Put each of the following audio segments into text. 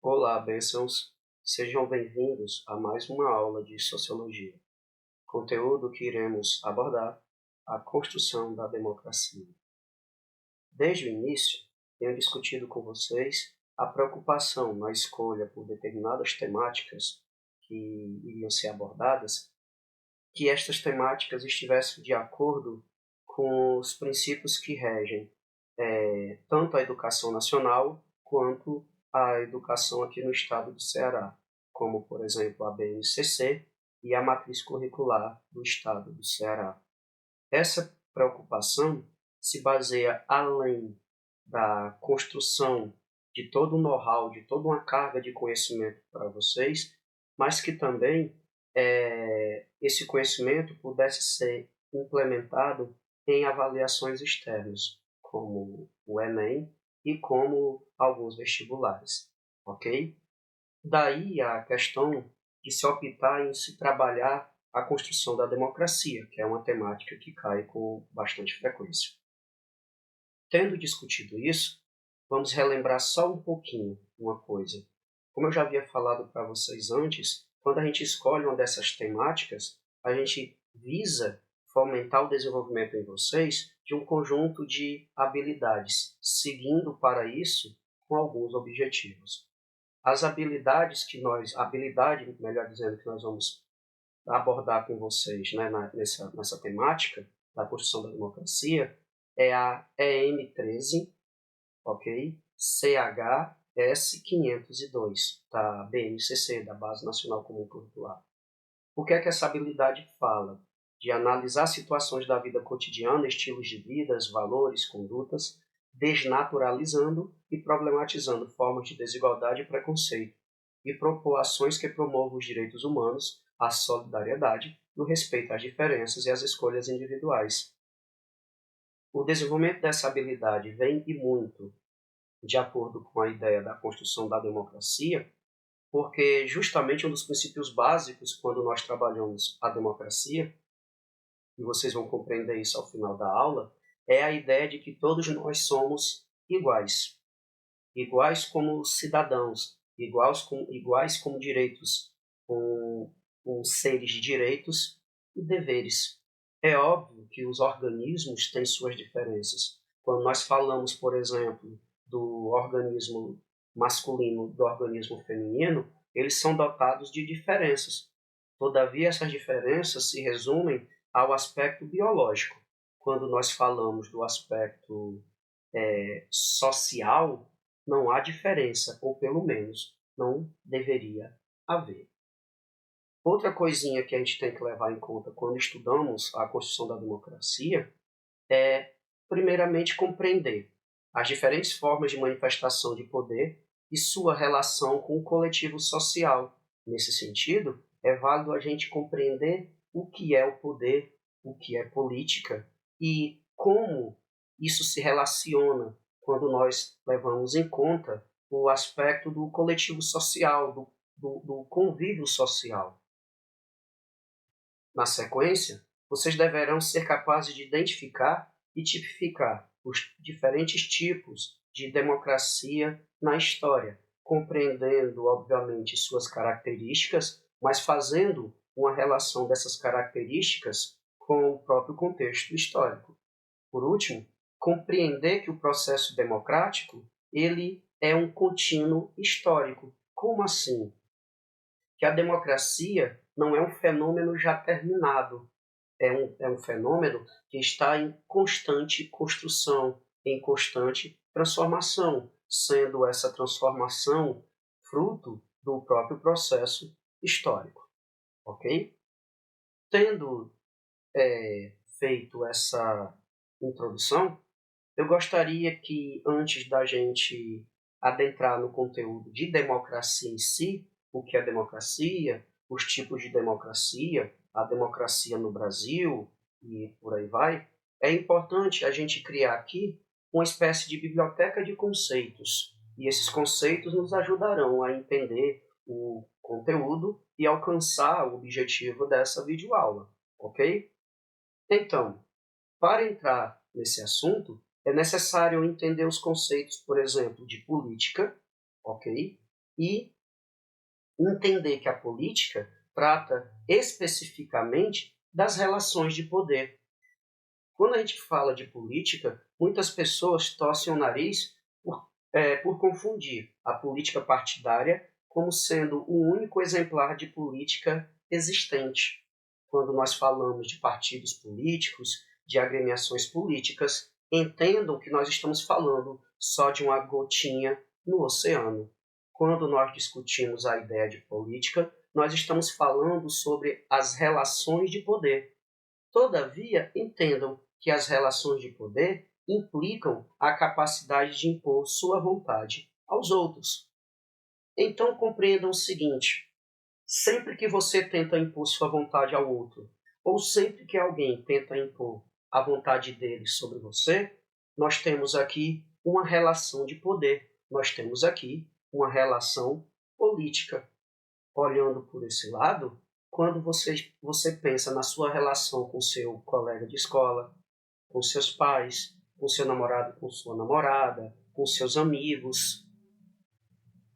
Olá, bênçãos. Sejam bem-vindos a mais uma aula de Sociologia. Conteúdo que iremos abordar: a construção da democracia. Desde o início, tenho discutido com vocês a preocupação na escolha por determinadas temáticas que iriam ser abordadas, que estas temáticas estivessem de acordo com os princípios que regem tanto a educação nacional quanto a educação aqui no estado do Ceará, como, por exemplo, a BNCC e a matriz curricular do estado do Ceará. Essa preocupação se baseia além da construção de todo o know-how, de toda uma carga de conhecimento para vocês, mas que também esse conhecimento pudesse ser implementado em avaliações externas, como o Enem e como alguns vestibulares, ok? Daí a questão de se optar em se trabalhar a construção da democracia, que é uma temática que cai com bastante frequência. Tendo discutido isso, vamos relembrar só um pouquinho uma coisa. Como eu já havia falado para vocês antes, quando a gente escolhe uma dessas temáticas, a gente visa fomentar o desenvolvimento em vocês de um conjunto de habilidades, seguindo para isso com alguns objetivos. As habilidades melhor dizendo, que nós vamos abordar com vocês, né, nessa temática da construção da democracia, é a EN13, ok? CHS502, da BNCC, da Base Nacional Comum Curricular. O que é que essa habilidade fala? De analisar situações da vida cotidiana, estilos de vida, valores, condutas, desnaturalizando e problematizando formas de desigualdade e preconceito, e propor ações que promovam os direitos humanos, a solidariedade, o respeito às diferenças e às escolhas individuais. O desenvolvimento dessa habilidade vem e muito de acordo com a ideia da construção da democracia, porque justamente um dos princípios básicos quando nós trabalhamos a democracia, e vocês vão compreender isso ao final da aula, é a ideia de que todos nós somos iguais. Iguais como cidadãos, iguais como direitos, com seres de direitos e deveres. É óbvio que os organismos têm suas diferenças. Quando nós falamos, por exemplo, do organismo masculino e do organismo feminino, eles são dotados de diferenças. Todavia, essas diferenças se resumem ao aspecto biológico. Quando nós falamos do aspecto social, não há diferença, ou pelo menos não deveria haver. Outra coisinha que a gente tem que levar em conta quando estudamos a construção da democracia é, primeiramente, compreender as diferentes formas de manifestação de poder e sua relação com o coletivo social. Nesse sentido, é válido a gente compreender o que é o poder, o que é política e como isso se relaciona quando nós levamos em conta o aspecto do coletivo social, do convívio social. Na sequência, vocês deverão ser capazes de identificar e tipificar os diferentes tipos de democracia na história, compreendendo, obviamente, suas características, mas fazendo uma relação dessas características com o próprio contexto histórico. Por último, compreender que o processo democrático ele é um contínuo histórico. Como assim? Que a democracia não é um fenômeno já terminado, é um fenômeno que está em constante construção, em constante transformação, sendo essa transformação fruto do próprio processo histórico, ok? Tendo feito essa introdução, eu gostaria que, antes da gente adentrar no conteúdo de democracia em si, o que é democracia, os tipos de democracia, a democracia no Brasil e por aí vai, é importante a gente criar aqui uma espécie de biblioteca de conceitos. E esses conceitos nos ajudarão a entender o conteúdo e alcançar o objetivo dessa videoaula, ok? Então, para entrar nesse assunto, é necessário entender os conceitos, por exemplo, de política, ok? e entender que a política trata especificamente das relações de poder. Quando a gente fala de política, muitas pessoas torcem o nariz por confundir a política partidária como sendo o único exemplar de política existente. Quando nós falamos de partidos políticos, de agremiações políticas, entendam que nós estamos falando só de uma gotinha no oceano. Quando nós discutimos a ideia de política, nós estamos falando sobre as relações de poder. Todavia, entendam que as relações de poder implicam a capacidade de impor sua vontade aos outros. Então compreendam o seguinte: sempre que você tenta impor sua vontade ao outro, ou sempre que alguém tenta impor a vontade dele sobre você, nós temos aqui uma relação de poder, nós temos aqui uma relação política. Olhando por esse lado, quando você pensa na sua relação com seu colega de escola, com seus pais, com seu namorado, com sua namorada, com seus amigos,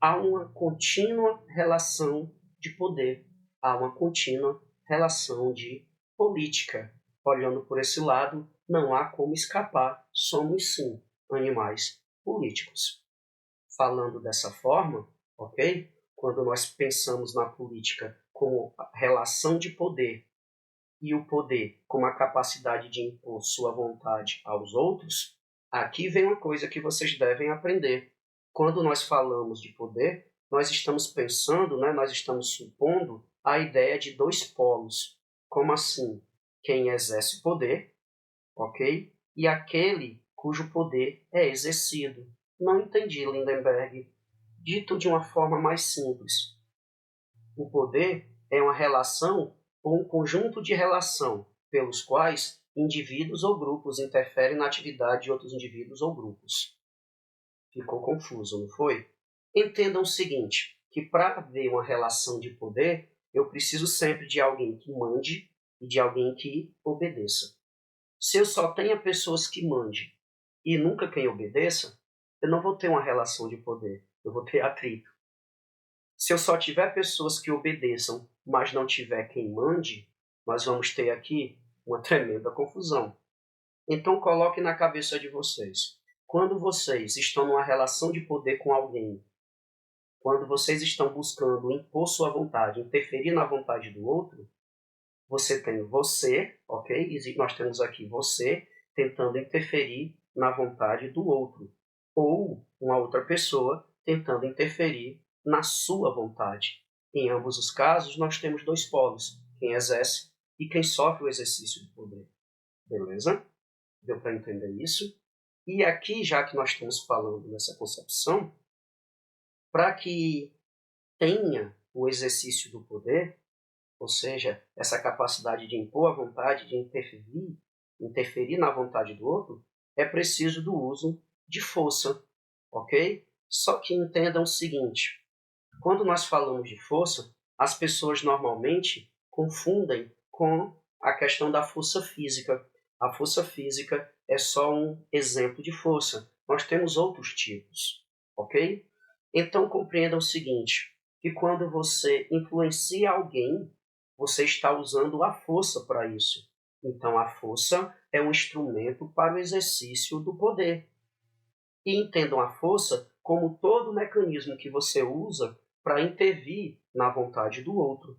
há uma contínua relação de poder, há uma contínua relação de política. Olhando por esse lado, não há como escapar, somos sim animais políticos. Falando dessa forma, ok? Quando nós pensamos na política como relação de poder e o poder como a capacidade de impor sua vontade aos outros, aqui vem uma coisa que vocês devem aprender. Quando nós falamos de poder, nós estamos pensando, nós estamos supondo a ideia de dois polos. Como assim? Quem exerce poder, ok? E aquele cujo poder é exercido. Não entendi, Lindenberg. Dito de uma forma mais simples, o poder é uma relação ou um conjunto de relação pelos quais indivíduos ou grupos interferem na atividade de outros indivíduos ou grupos. Ficou confuso, não foi? Entendam o seguinte, que para haver uma relação de poder, eu preciso sempre de alguém que mande e de alguém que obedeça. Se eu só tenho pessoas que mandem e nunca quem obedeça, eu não vou ter uma relação de poder, eu vou ter atrito. Se eu só tiver pessoas que obedeçam, mas não tiver quem mande, nós vamos ter aqui uma tremenda confusão. Então coloque na cabeça de vocês, quando vocês estão numa relação de poder com alguém, quando vocês estão buscando impor sua vontade, interferir na vontade do outro, você tem você, ok? E nós temos aqui você tentando interferir na vontade do outro. Ou uma outra pessoa tentando interferir na sua vontade. Em ambos os casos, nós temos dois polos, quem exerce e quem sofre o exercício do poder. Beleza? Deu para entender isso? E aqui, já que nós estamos falando nessa concepção, para que tenha o exercício do poder, ou seja, essa capacidade de impor a vontade, de interferir na vontade do outro, é preciso do uso de força, ok? Só que entendam o seguinte, quando nós falamos de força, as pessoas normalmente confundem com a questão da força física. A força física é só um exemplo de força. Nós temos outros tipos, ok? Então compreendam o seguinte, que quando você influencia alguém, você está usando a força para isso. Então a força é um instrumento para o exercício do poder. E entendam a força como todo mecanismo que você usa para intervir na vontade do outro.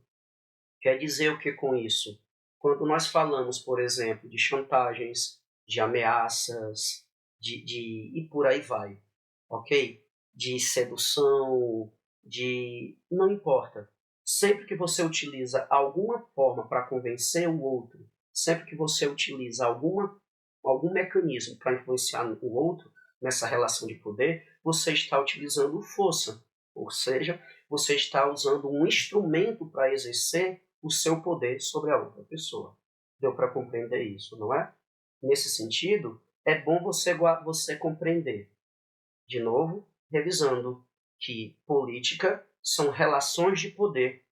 Quer dizer o que com isso? Quando nós falamos, por exemplo, de chantagens, de ameaças, e por aí vai, ok? De sedução, não importa. Sempre que você utiliza alguma forma para convencer o outro, sempre que você utiliza algum mecanismo para influenciar o outro nessa relação de poder, você está utilizando força. Ou seja, você está usando um instrumento para exercer o seu poder sobre a outra pessoa. Deu para compreender isso, não é? Nesse sentido, é bom você compreender. De novo, revisando que política são relações de poder.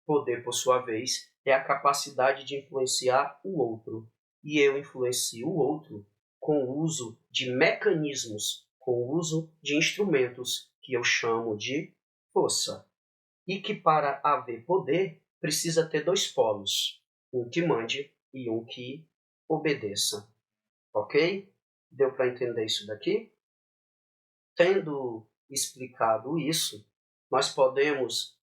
Poder, por sua vez, é a capacidade de influenciar o outro. E eu influencio o outro com o uso de mecanismos, com o uso de instrumentos que eu chamo de força, e que para haver poder precisa ter dois polos, um que mande e um que obedeça. Ok? Deu para entender isso daqui? Tendo explicado isso, nós podemos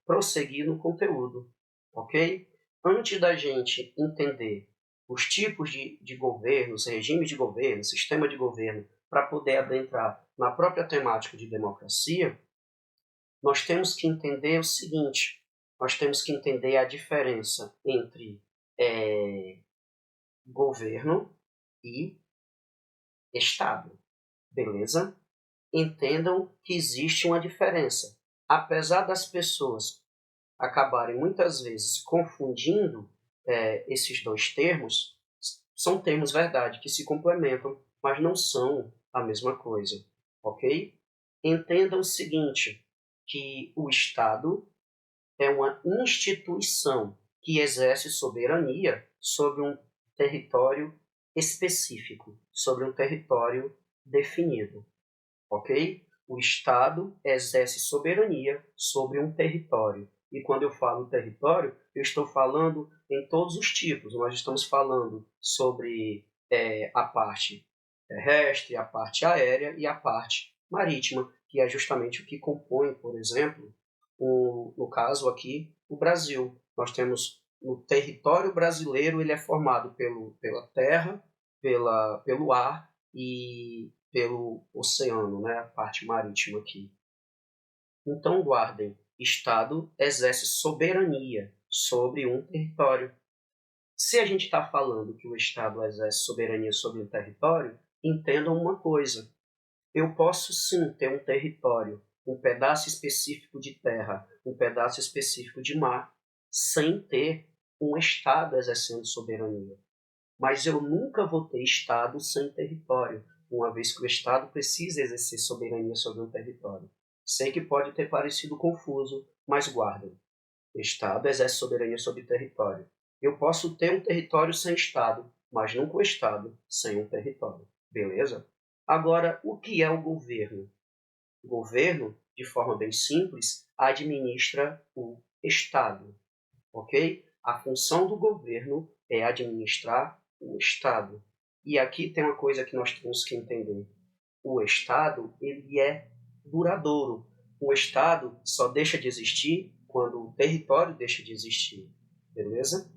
prosseguir no conteúdo, ok? Antes da gente entender os tipos de governos, regimes de governo, sistema de governo, para poder adentrar na própria temática de democracia, nós temos que entender o seguinte, nós temos que entender a diferença entre governo e Estado, beleza? Entendam que existe uma diferença. Apesar das pessoas acabarem muitas vezes confundindo esses dois termos, são termos, verdade, que se complementam, mas não são a mesma coisa, ok? Entendam o seguinte, que o Estado é uma instituição que exerce soberania sobre um território específico, sobre um território definido, ok? O Estado exerce soberania sobre um território. E quando eu falo território, eu estou falando em todos os tipos. Nós estamos falando sobre a parte terrestre, a parte aérea e a parte marítima, que é justamente o que compõe, por exemplo, no caso aqui, o Brasil. Nós temos o território brasileiro, ele é formado pela terra, pelo ar e pelo oceano, né, a parte marítima aqui. Então, guardem, Estado exerce soberania sobre um território. Se a gente está falando que o Estado exerce soberania sobre um território, entendam uma coisa. Eu posso sim ter um território, um pedaço específico de terra, um pedaço específico de mar, sem ter um Estado exercendo soberania. Mas eu nunca vou ter Estado sem território, uma vez que o Estado precisa exercer soberania sobre um território. Sei que pode ter parecido confuso, mas guardem. O Estado exerce soberania sobre território. Eu posso ter um território sem Estado, mas nunca um Estado sem um território. Beleza? Agora, o que é o governo? O governo, de forma bem simples, administra o Estado. Ok? A função do governo é administrar o Estado. E aqui tem uma coisa que nós temos que entender. O Estado, ele é duradouro. O Estado só deixa de existir quando o território deixa de existir. Beleza?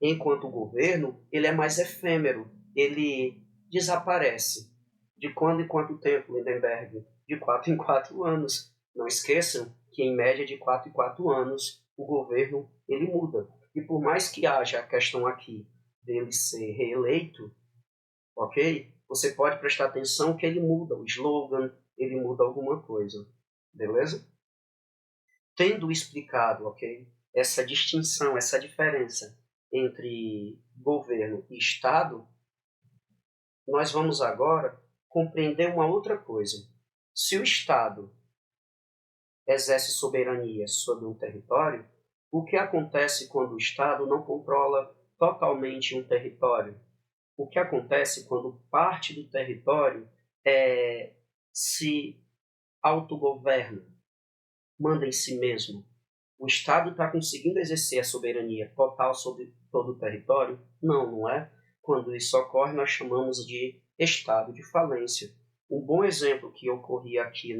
Enquanto o governo, ele é mais efêmero. Ele desaparece. De quando em quanto tempo, Lindenberg? De 4 em 4 anos. Não esqueçam que, em média de 4 em 4 anos, o governo ele muda. E por mais que haja a questão aqui dele ser reeleito, ok? Você pode prestar atenção que ele muda o slogan, ele muda alguma coisa. Beleza? Tendo explicado, ok? Essa distinção, essa diferença entre governo e Estado, nós vamos agora compreender uma outra coisa. Se o Estado exerce soberania sobre um território, o que acontece quando o Estado não controla totalmente um território? O que acontece quando parte do território se autogoverna, manda em si mesmo? O Estado está conseguindo exercer a soberania total sobre todo o território? Não, não é. Quando isso ocorre, nós chamamos de estado de falência. Um bom exemplo que ocorria aqui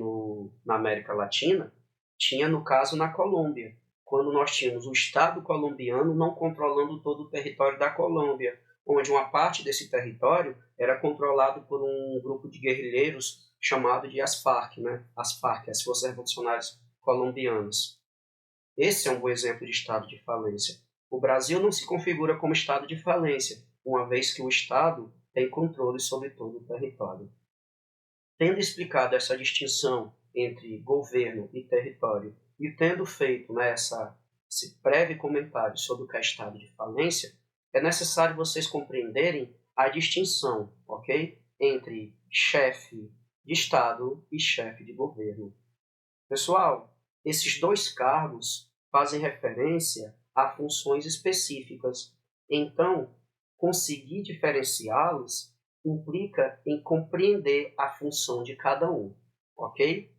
na América Latina tinha, no caso, na Colômbia, quando nós tínhamos o Estado colombiano não controlando todo o território da Colômbia, onde uma parte desse território era controlado por um grupo de guerrilheiros chamado de as FARC, né? As FARC, as Forças Revolucionárias Colombianas. Esse é um bom exemplo de estado de falência. O Brasil não se configura como estado de falência, uma vez que o Estado tem controle sobre todo o território. Tendo explicado essa distinção entre governo e território e tendo feito esse breve comentário sobre o que é estado de falência, é necessário vocês compreenderem a distinção, ok? Entre chefe de Estado e chefe de governo. Pessoal, esses dois cargos fazem referência a funções específicas. Então, conseguir diferenciá-los implica em compreender a função de cada um, ok?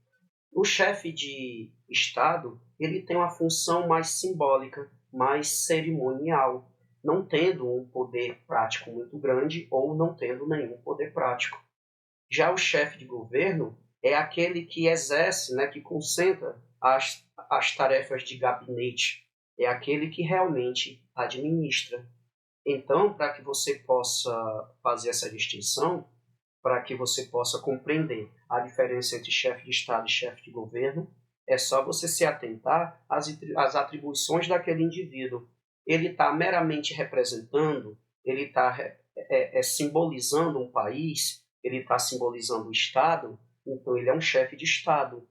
O chefe de Estado, ele tem uma função mais simbólica, mais cerimonial, não tendo um poder prático muito grande ou não tendo nenhum poder prático. Já o chefe de governo é aquele que exerce, né, que concentra as tarefas de gabinete, é aquele que realmente administra. Então, para que você possa fazer essa distinção, para que você possa compreender a diferença entre chefe de Estado e chefe de governo, é só você se atentar às atribuições daquele indivíduo. Ele está meramente representando, ele está simbolizando um país, ele está simbolizando o Estado, então ele é um chefe de Estado.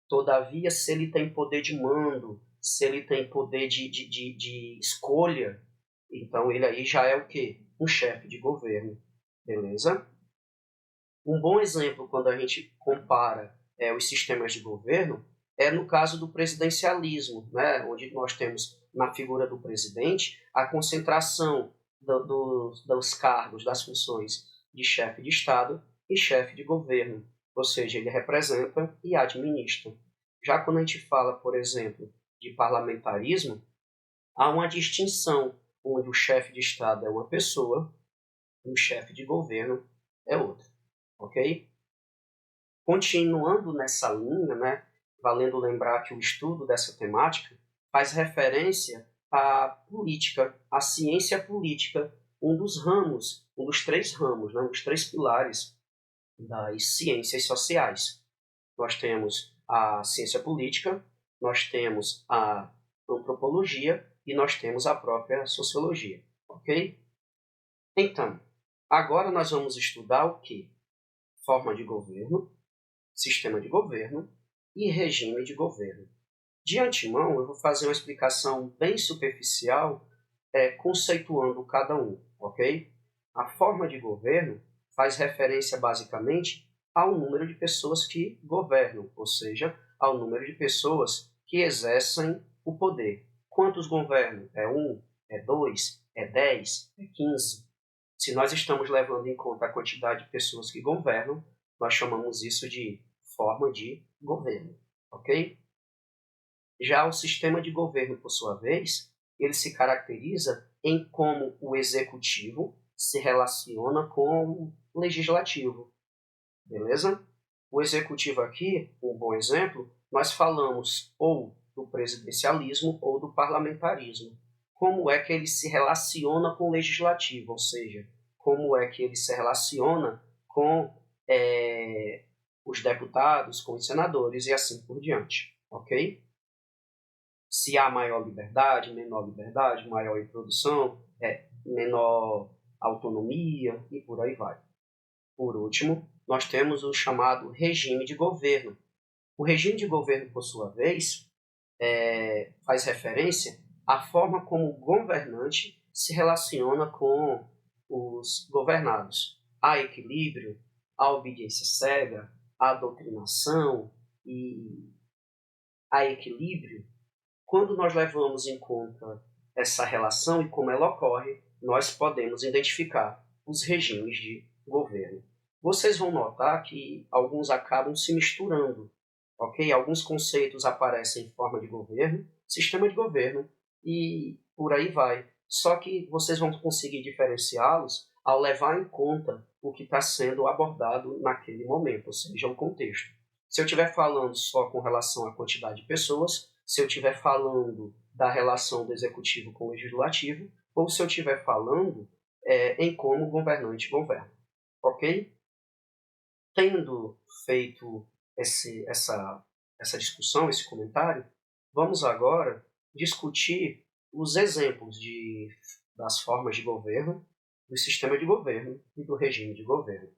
Todavia, se ele tem poder de mando, se ele tem poder de escolha, então ele aí já é o quê? Um chefe de governo. Beleza? Um bom exemplo, quando a gente compara os sistemas de governo, é no caso do presidencialismo, né? Onde nós temos na figura do presidente a concentração dos cargos, das funções de chefe de Estado e chefe de governo, ou seja, ele representa e administra. Já quando a gente fala, por exemplo, de parlamentarismo, há uma distinção onde o chefe de Estado é uma pessoa e o chefe de governo é outra. Ok? Continuando nessa linha, né, valendo lembrar que o estudo dessa temática faz referência à política, à ciência política, um dos ramos, um dos três ramos, né, um dos três pilares das ciências sociais. Nós temos a ciência política, nós temos a antropologia e nós temos a própria sociologia. Ok? Então, agora nós vamos estudar o quê? Forma de governo, sistema de governo e regime de governo. De antemão, eu vou fazer uma explicação bem superficial, conceituando cada um, ok? A forma de governo faz referência basicamente ao número de pessoas que governam, ou seja, ao número de pessoas que exercem o poder. Quantos governam? É 1? É 2? É 10? É 15? Se nós estamos levando em conta a quantidade de pessoas que governam, nós chamamos isso de forma de governo, ok? Já o sistema de governo, por sua vez, ele se caracteriza em como o executivo se relaciona com o legislativo, beleza? O executivo aqui, um bom exemplo, nós falamos ou do presidencialismo ou do parlamentarismo. Como é que ele se relaciona com o legislativo, ou seja, como é que ele se relaciona com os deputados, com os senadores e assim por diante, ok? Se há maior liberdade, maior introdução, menor autonomia e por aí vai. Por último, nós temos o chamado regime de governo. O regime de governo, por sua vez, faz referência à forma como o governante se relaciona com os governados. Há equilíbrio, há obediência cega, há doutrinação e há equilíbrio. Quando nós levamos em conta essa relação e como ela ocorre, nós podemos identificar os regimes de governo. Vocês vão notar que alguns acabam se misturando, ok? Alguns conceitos aparecem em forma de governo, sistema de governo e por aí vai. Só que vocês vão conseguir diferenciá-los ao levar em conta o que está sendo abordado naquele momento, ou seja, o contexto. Se eu estiver falando só com relação à quantidade de pessoas, se eu estiver falando da relação do executivo com o legislativo, ou se eu estiver falando em como o governante governa. Ok? Tendo feito essa discussão, esse comentário, vamos agora discutir os exemplos das formas de governo, do sistema de governo e do regime de governo.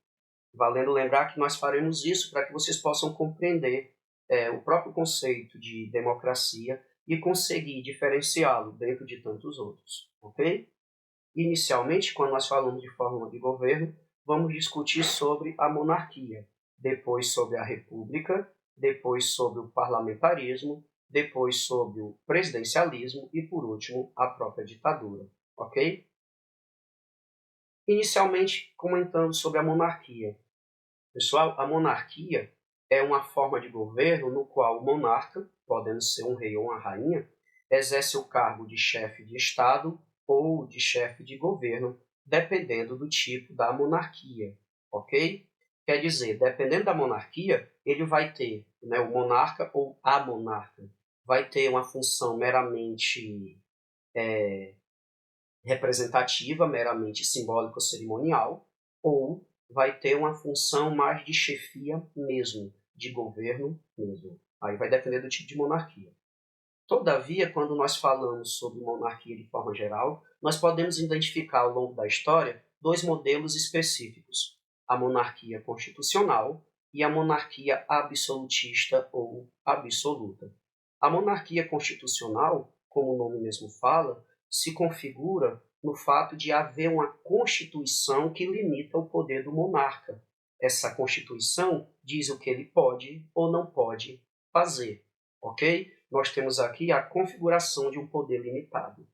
Valendo lembrar que nós faremos isso para que vocês possam compreender o próprio conceito de democracia e conseguir diferenciá-lo dentro de tantos outros, ok? Inicialmente, quando nós falamos de forma de governo, vamos discutir sobre a monarquia, depois sobre a república, depois sobre o parlamentarismo, depois sobre o presidencialismo e, por último, a própria ditadura, ok? Inicialmente, comentando sobre a monarquia. Pessoal, a monarquia é uma forma de governo no qual o monarca, podendo ser um rei ou uma rainha, exerce o cargo de chefe de Estado ou de chefe de governo, dependendo do tipo da monarquia, ok? Quer dizer, dependendo da monarquia, ele vai ter, né, o monarca ou a monarca, vai ter uma função meramente representativa, meramente simbólica ou cerimonial, ou vai ter uma função mais de chefia mesmo, de governo mesmo. Aí vai depender do tipo de monarquia. Todavia, quando nós falamos sobre monarquia de forma geral, nós podemos identificar ao longo da história dois modelos específicos: a monarquia constitucional e a monarquia absolutista ou absoluta. A monarquia constitucional, como o nome mesmo fala, se configura no fato de haver uma constituição que limita o poder do monarca. Essa constituição diz o que ele pode ou não pode fazer, ok? Nós temos aqui a configuração de um poder limitado.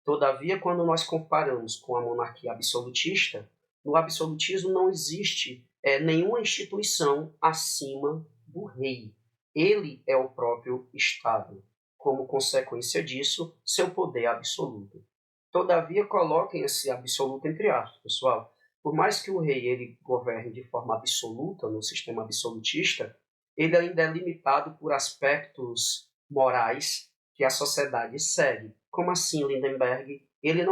Todavia, quando nós comparamos com a monarquia absolutista, no absolutismo não existe nenhuma instituição acima do rei. Ele é o próprio Estado. Como consequência disso, seu poder é absoluto. Todavia, coloquem esse absoluto entre aspas, pessoal. Por mais que o rei ele governe de forma absoluta no sistema absolutista, ele ainda é limitado por aspectos morais que a sociedade segue. Como assim, Lindenberg? Ele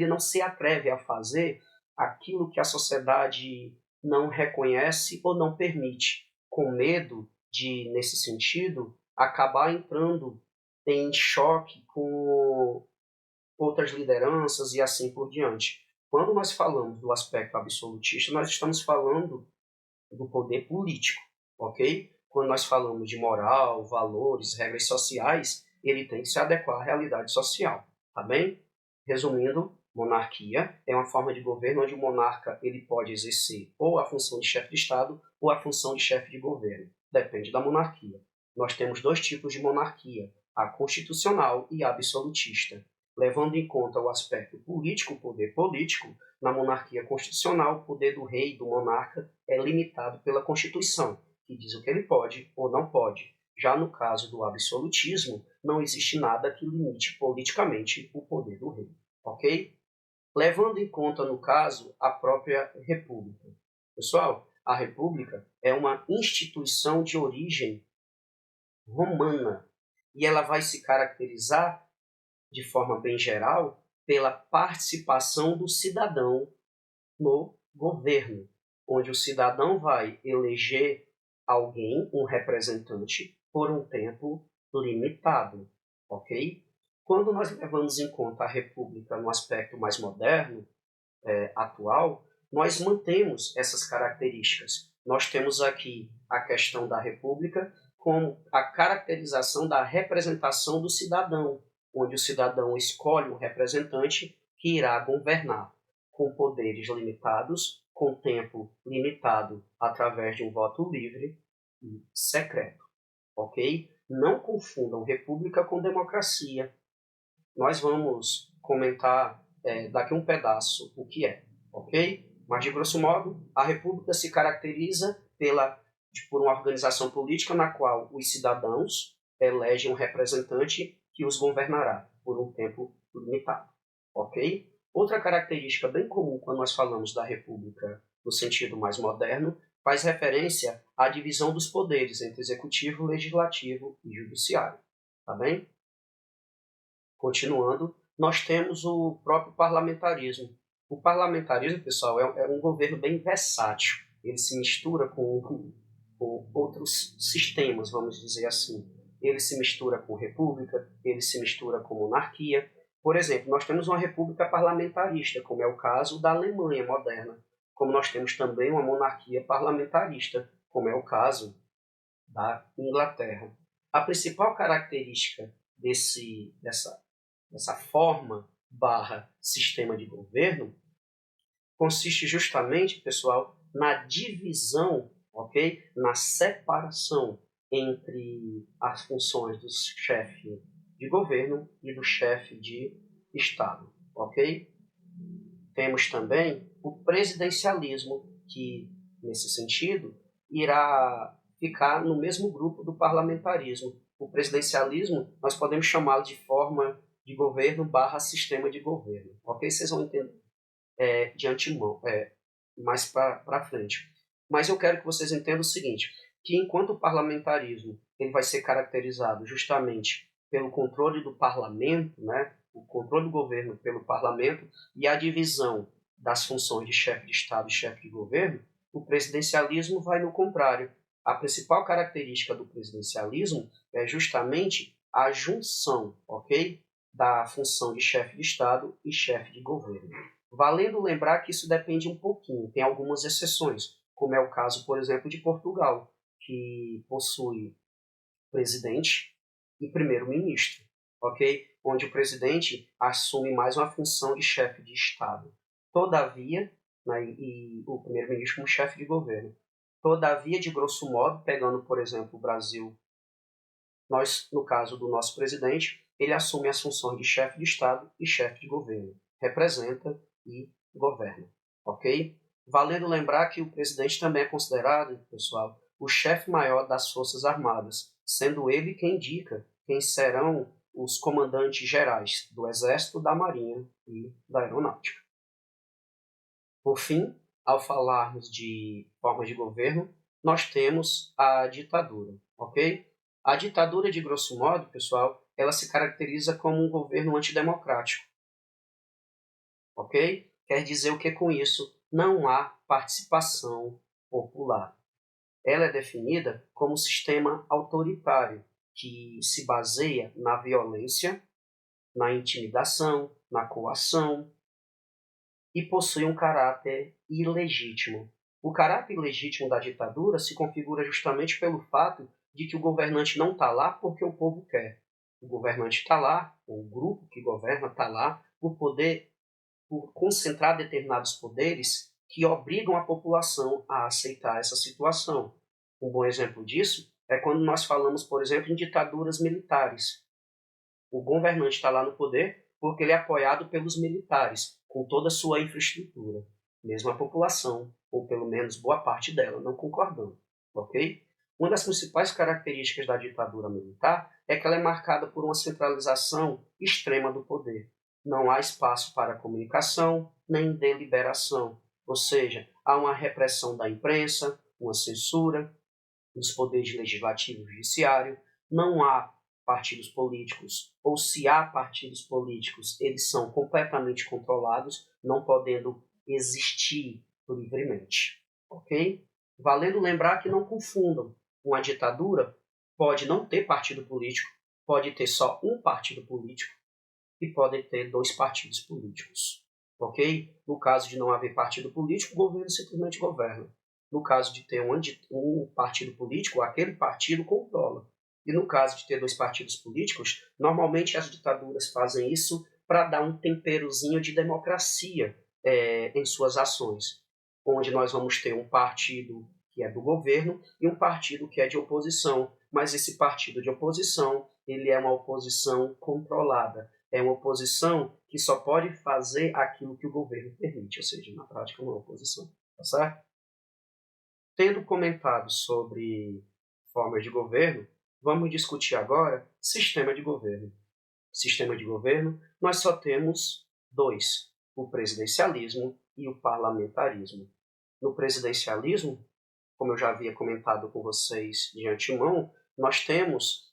não se atreve a fazer aquilo que a sociedade não reconhece ou não permite, com medo de, nesse sentido, acabar entrando em choque com outras lideranças e assim por diante. Quando nós falamos do aspecto absolutista, nós estamos falando do poder político, ok? Quando nós falamos de moral, valores, regras sociais, ele tem que se adequar à realidade social, tá bem? Resumindo, monarquia é uma forma de governo onde o monarca ele pode exercer ou a função de chefe de Estado ou a função de chefe de governo. Depende da monarquia. Nós temos dois tipos de monarquia, a constitucional e a absolutista. Levando em conta o aspecto político, o poder político, na monarquia constitucional, o poder do rei e do monarca é limitado pela Constituição, que diz o que ele pode ou não pode. Já no caso do absolutismo, não existe nada que limite politicamente o poder do rei, ok? Levando em conta, no caso, a própria República. Pessoal, a República é uma instituição de origem romana e ela vai se caracterizar de forma bem geral, pela participação do cidadão no governo, onde o cidadão vai eleger alguém, um representante, por um tempo limitado, ok? Quando nós levamos em conta a República no aspecto mais moderno, atual, nós mantemos essas características. Nós temos aqui a questão da República como a caracterização da representação do cidadão, onde o cidadão escolhe um representante que irá governar, com poderes limitados, com tempo limitado, através de um voto livre e secreto. Ok? Não confundam república com democracia. Nós vamos comentar daqui um pedaço o que é. Ok? Mas, de grosso modo, a república se caracteriza por uma organização política na qual os cidadãos elegem um representante que os governará por um tempo limitado, ok? Outra característica bem comum quando nós falamos da república no sentido mais moderno faz referência à divisão dos poderes entre executivo, legislativo e judiciário, tá bem? Continuando, nós temos o próprio parlamentarismo. O parlamentarismo, pessoal, é um governo bem versátil. Ele se mistura com outros sistemas, vamos dizer assim. Ele se mistura com república, ele se mistura com monarquia. Por exemplo, nós temos uma república parlamentarista, como é o caso da Alemanha moderna, como nós temos também uma monarquia parlamentarista, como é o caso da Inglaterra. A principal característica dessa forma / sistema de governo consiste justamente, pessoal, na divisão, ok? Na separação entre as funções do chefe de governo e do chefe de Estado, ok? Temos também o presidencialismo, que, nesse sentido, irá ficar no mesmo grupo do parlamentarismo. O presidencialismo, nós podemos chamá-lo de forma de governo barra sistema de governo. Ok? Vocês vão entender de antemão, mais para frente. Mas eu quero que vocês entendam o seguinte, que enquanto o parlamentarismo ele vai ser caracterizado justamente pelo controle do parlamento, né, o controle do governo pelo parlamento e a divisão das funções de chefe de Estado e chefe de governo, o presidencialismo vai no contrário. A principal característica do presidencialismo é justamente a junção, ok, da função de chefe de Estado e chefe de governo. Valendo lembrar que isso depende um pouquinho, tem algumas exceções, como é o caso, por exemplo, de Portugal, que possui presidente e primeiro-ministro, ok? Onde o presidente assume mais uma função de chefe de Estado. Todavia, né, e o primeiro-ministro como chefe de governo. Todavia, de grosso modo, pegando, por exemplo, o Brasil, nós, no caso do nosso presidente, ele assume as funções de chefe de Estado e chefe de governo. Representa e governa, ok? Valendo lembrar que o presidente também é considerado, pessoal, o chefe maior das Forças Armadas, sendo ele quem indica quem serão os comandantes gerais do Exército, da Marinha e da Aeronáutica. Por fim, ao falarmos de formas de governo, nós temos a ditadura, ok? A ditadura, de grosso modo, pessoal, ela se caracteriza como um governo antidemocrático, ok? Quer dizer o que com isso? Não há participação popular. Ela é definida como um sistema autoritário que se baseia na violência, na intimidação, na coação e possui um caráter ilegítimo. O caráter ilegítimo da ditadura se configura justamente pelo fato de que o governante não está lá porque o povo quer. O governante está lá, o grupo que governa está lá por concentrar determinados poderes que obrigam a população a aceitar essa situação. Um bom exemplo disso é quando nós falamos, por exemplo, em ditaduras militares. O governante está lá no poder porque ele é apoiado pelos militares, com toda a sua infraestrutura. Mesmo a população, ou pelo menos boa parte dela, não concordando. Ok? Uma das principais características da ditadura militar é que ela é marcada por uma centralização extrema do poder. Não há espaço para comunicação nem deliberação, ou seja, há uma repressão da imprensa, uma censura dos poderes legislativo e judiciário, não há partidos políticos, ou se há partidos políticos, eles são completamente controlados, não podendo existir livremente, ok? Valendo lembrar que não confundam, uma ditadura pode não ter partido político, pode ter só um partido político e pode ter dois partidos políticos, ok? No caso de não haver partido político, o governo simplesmente governa. No caso de ter um partido político, aquele partido controla. E no caso de ter dois partidos políticos, normalmente as ditaduras fazem isso para dar um temperozinho de democracia em suas ações, onde nós vamos ter um partido que é do governo e um partido que é de oposição, mas esse partido de oposição, ele é uma oposição controlada, é uma oposição que só pode fazer aquilo que o governo permite, ou seja, na prática, uma oposição, tá certo? Tendo comentado sobre formas de governo, vamos discutir agora sistema de governo. Sistema de governo, nós só temos dois, o presidencialismo e o parlamentarismo. No presidencialismo, como eu já havia comentado com vocês de antemão, nós temos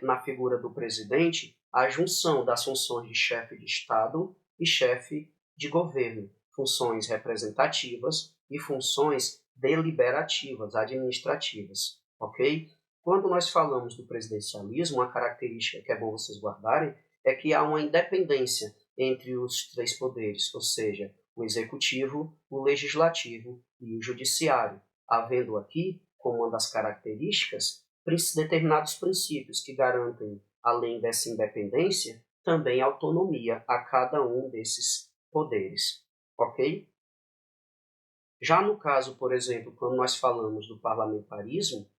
na figura do presidente a junção das funções de chefe de Estado e chefe de governo, funções representativas e funções deliberativas, administrativas, ok? Quando nós falamos do presidencialismo, uma característica que é bom vocês guardarem é que há uma independência entre os três poderes, ou seja, o executivo, o legislativo e o judiciário, havendo aqui, como uma das características, determinados princípios que garantem, além dessa independência, também autonomia a cada um desses poderes, ok? Já no caso, por exemplo, quando nós falamos do parlamentarismo,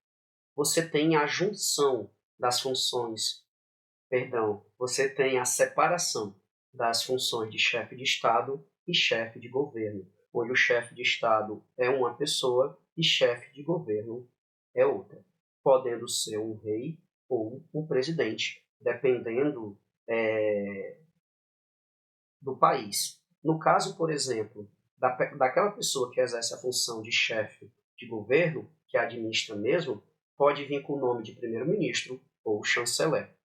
você tem a junção das funções, você tem a separação das funções de chefe de Estado e chefe de governo, onde o chefe de Estado é uma pessoa e chefe de governo é outra, podendo ser um rei ou um presidente, dependendo do país. No caso, por exemplo, daquela pessoa que exerce a função de chefe de governo, que administra mesmo, pode vir com o nome de primeiro-ministro ou chanceler.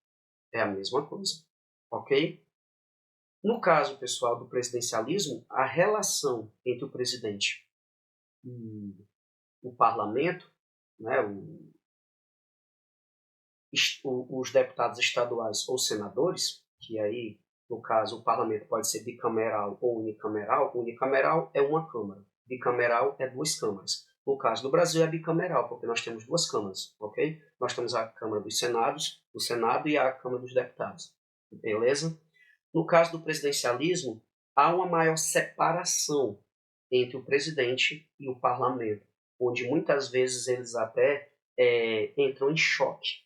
É a mesma coisa, ok? No caso, pessoal, do presidencialismo, a relação entre o presidente e o parlamento, né, os deputados estaduais ou senadores, que aí, no caso, o parlamento pode ser bicameral ou unicameral. Unicameral é uma câmara, bicameral é duas câmaras. No caso do Brasil é bicameral, porque nós temos duas câmaras, ok? Nós temos a Câmara dos Senados, do Senado, e a Câmara dos Deputados, beleza? No caso do presidencialismo, há uma maior separação entre o presidente e o parlamento, onde muitas vezes eles até entram em choque,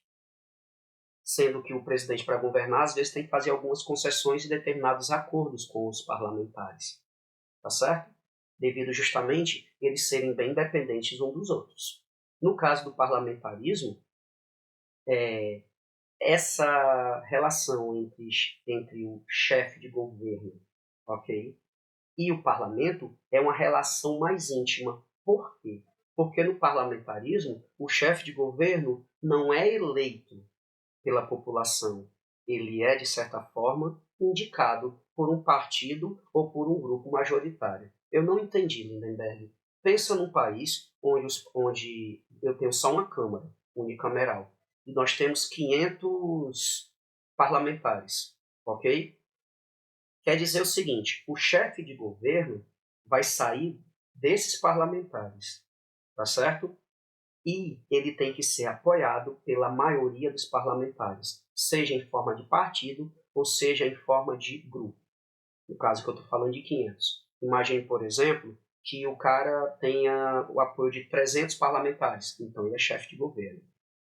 sendo que o presidente, para governar, às vezes tem que fazer algumas concessões e determinados acordos com os parlamentares, tá certo? Devido justamente eles serem bem independentes uns dos outros. No caso do parlamentarismo, essa relação entre o chefe de governo, ok, e o parlamento é uma relação mais íntima. Por quê? Porque no parlamentarismo, o chefe de governo não é eleito pela população. Ele é, de certa forma, indicado por um partido ou por um grupo majoritário. Eu não entendi, Lindenberg. Pensa num país onde eu tenho só uma Câmara, unicameral, e nós temos 500 parlamentares, ok? Quer dizer o seguinte, o chefe de governo vai sair desses parlamentares, tá certo? E ele tem que ser apoiado pela maioria dos parlamentares, seja em forma de partido ou seja em forma de grupo. No caso que eu estou falando de 500. Imagine, por exemplo, que o cara tenha o apoio de 300 parlamentares, então ele é chefe de governo.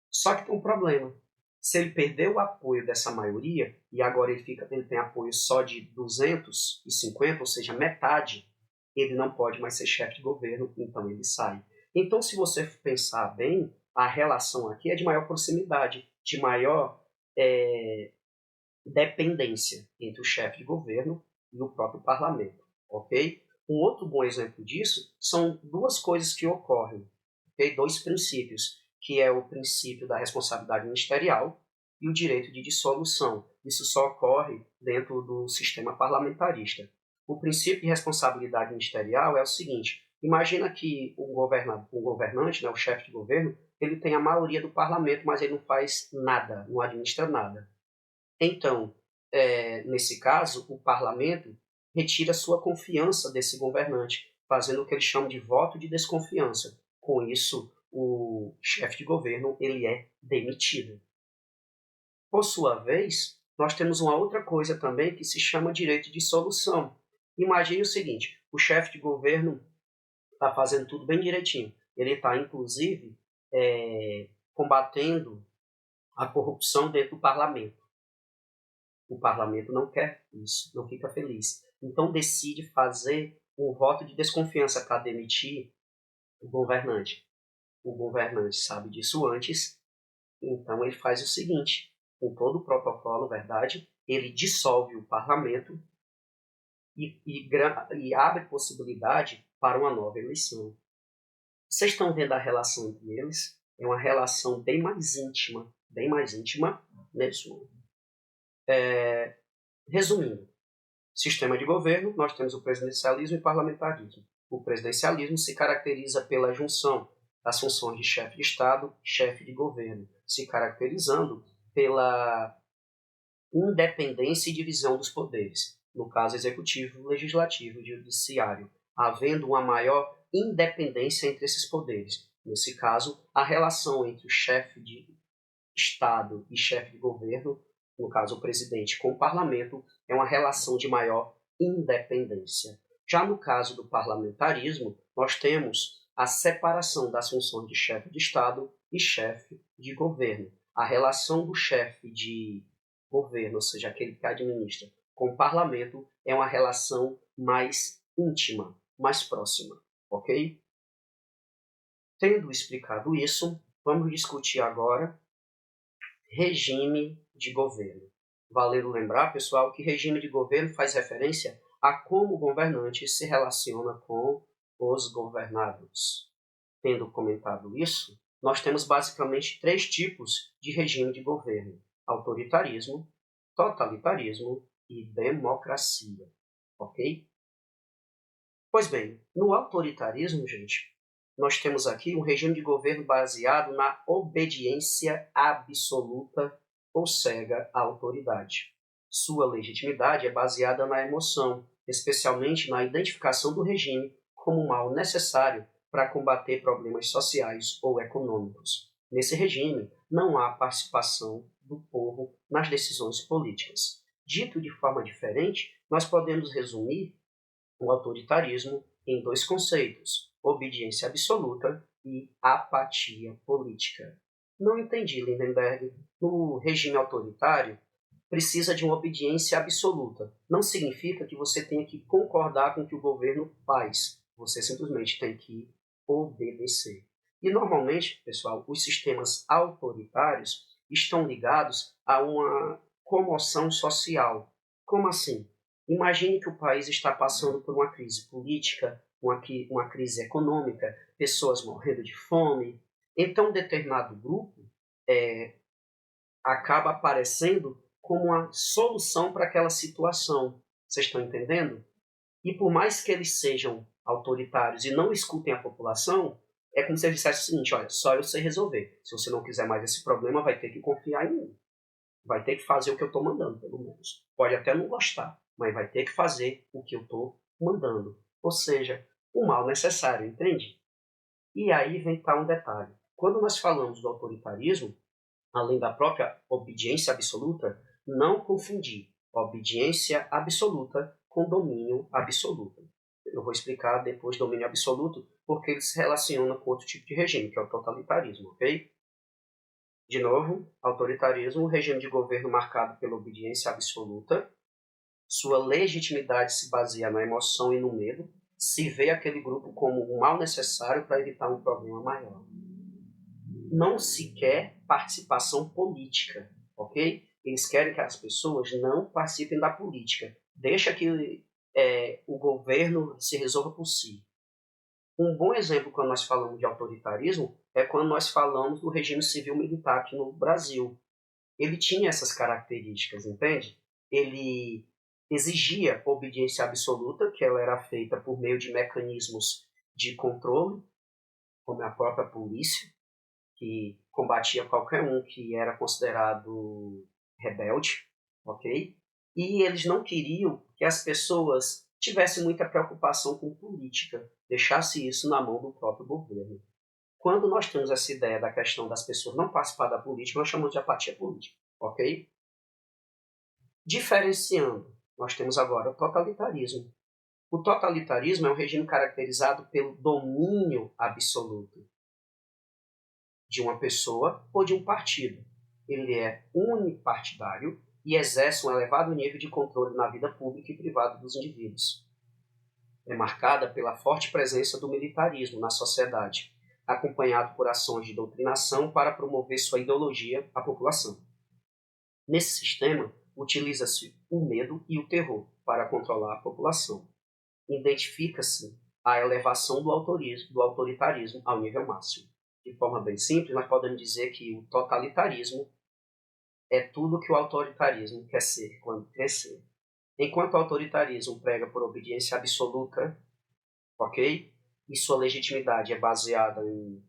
Só que tem um problema. Se ele perder o apoio dessa maioria, e agora ele tem apoio só de 250, ou seja, metade, ele não pode mais ser chefe de governo, então ele sai. Então, se você pensar bem, a relação aqui é de maior proximidade, de maior dependência entre o chefe de governo e o próprio parlamento, ok? Um outro bom exemplo disso são duas coisas que ocorrem, okay? Dois princípios, que é o princípio da responsabilidade ministerial e o direito de dissolução. Isso só ocorre dentro do sistema parlamentarista. O princípio de responsabilidade ministerial é o seguinte: imagina que o governante, né, o chefe de governo, ele tem a maioria do parlamento, mas ele não faz nada, não administra nada. Então, nesse caso, o parlamento retira sua confiança desse governante, fazendo o que eles chamam de voto de desconfiança. Com isso, o chefe de governo ele é demitido. Por sua vez, nós temos uma outra coisa também que se chama direito de dissolução. Imagine o seguinte: o chefe de governo está fazendo tudo bem direitinho. Ele está, inclusive, combatendo a corrupção dentro do parlamento. O parlamento não quer isso, não fica feliz. Então decide fazer um voto de desconfiança para demitir o governante. O governante sabe disso antes, então ele faz o seguinte: com todo o protocolo, verdade, ele dissolve o parlamento e abre possibilidade para uma nova eleição. Vocês estão vendo a relação entre eles? É uma relação bem mais íntima mesmo. Resumindo, sistema de governo, nós temos o presidencialismo e parlamentarismo. O presidencialismo se caracteriza pela junção das funções de chefe de Estado e chefe de governo, se caracterizando pela independência e divisão dos poderes, no caso executivo, legislativo e judiciário, havendo uma maior independência entre esses poderes. Nesse caso, a relação entre o chefe de Estado e chefe de governo, no caso o presidente com o parlamento, é uma relação de maior independência. Já no caso do parlamentarismo, nós temos a separação das funções de chefe de Estado e chefe de governo. A relação do chefe de governo, ou seja, aquele que administra, com o parlamento, é uma relação mais íntima, mais próxima, ok? Tendo explicado isso, Vamos discutir agora regime de governo. Vale lembrar, pessoal, que regime de governo faz referência a como o governante se relaciona com os governados. Tendo comentado isso, nós temos basicamente 3 tipos de regime de governo: autoritarismo, totalitarismo e democracia. Ok? Pois bem, no autoritarismo, gente, nós temos aqui um regime de governo baseado na obediência absoluta ou cega à autoridade. Sua legitimidade é baseada na emoção, especialmente na identificação do regime como um mal necessário para combater problemas sociais ou econômicos. Nesse regime, não há participação do povo nas decisões políticas. Dito de forma diferente, nós podemos resumir o autoritarismo em 2 conceitos: obediência absoluta e apatia política. Não entendi, Lindenberg. No regime autoritário, precisa de uma obediência absoluta. Não significa que você tenha que concordar com o que o governo faz. Você simplesmente tem que obedecer. E, normalmente, pessoal, os sistemas autoritários estão ligados a uma comoção social. Como assim? Imagine que o país está passando por uma crise política, uma crise econômica, pessoas morrendo de fome. Então, um determinado grupo acaba aparecendo como uma solução para aquela situação. Vocês estão entendendo? E por mais que eles sejam autoritários e não escutem a população, é como se eles dissessem o seguinte: olha, só eu sei resolver. Se você não quiser mais esse problema, vai ter que confiar em mim. Vai ter que fazer o que eu estou mandando, pelo menos. Pode até não gostar, mas vai ter que fazer o que eu estou mandando. Ou seja, o mal necessário, entende? E aí vem um detalhe. Quando nós falamos do autoritarismo, além da própria obediência absoluta, não confundir obediência absoluta com domínio absoluto. Eu vou explicar depois domínio absoluto, porque ele se relaciona com outro tipo de regime, que é o totalitarismo, ok? De novo, autoritarismo, regime de governo marcado pela obediência absoluta. Sua legitimidade se baseia na emoção e no medo. Se vê aquele grupo como um mal necessário para evitar um problema maior. Não se quer participação política, ok? Eles querem que as pessoas não participem da política. Deixa que o governo se resolva por si. Um bom exemplo quando nós falamos de autoritarismo é quando nós falamos do regime civil-militar aqui no Brasil. Ele tinha essas características, entende? Ele exigia obediência absoluta, que ela era feita por meio de mecanismos de controle, como a própria polícia, que combatia qualquer um que era considerado rebelde, ok? E eles não queriam que as pessoas tivessem muita preocupação com política, deixasse isso na mão do próprio governo. Quando nós temos essa ideia da questão das pessoas não participar da política, nós chamamos de apatia política, ok? Diferenciando, nós temos agora o totalitarismo. O totalitarismo é um regime caracterizado pelo domínio absoluto de uma pessoa ou de um partido. Ele é unipartidário e exerce um elevado nível de controle na vida pública e privada dos indivíduos. É marcada pela forte presença do militarismo na sociedade, acompanhado por ações de doutrinação para promover sua ideologia à população. Nesse sistema, utiliza-se o medo e o terror para controlar a população. Identifica-se a elevação do autoritarismo ao nível máximo. De forma bem simples, nós podemos dizer que o totalitarismo é tudo que o autoritarismo quer ser quando crescer. Enquanto o autoritarismo prega por obediência absoluta, ok? E sua legitimidade é baseada em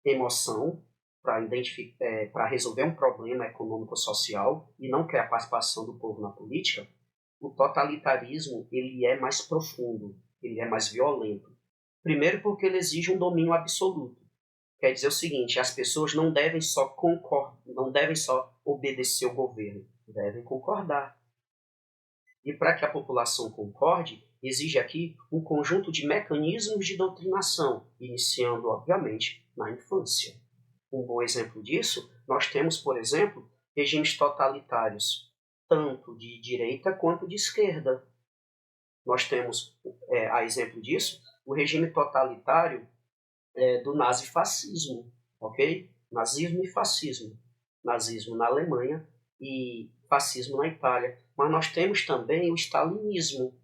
emoção para resolver um problema econômico ou social e não quer a participação do povo na política, o totalitarismo ele é mais profundo, ele é mais violento. Primeiro porque ele exige um domínio absoluto. Quer dizer o seguinte, as pessoas não devem só obedecer ao governo, devem concordar. E para que a população concorde, exige aqui um conjunto de mecanismos de doutrinação, iniciando, obviamente, na infância. Um bom exemplo disso, nós temos, por exemplo, regimes totalitários, tanto de direita quanto de esquerda. Nós temos, a exemplo disso, o regime totalitário do nazifascismo, ok? Nazismo e fascismo. Nazismo na Alemanha e fascismo na Itália. Mas nós temos também o stalinismo,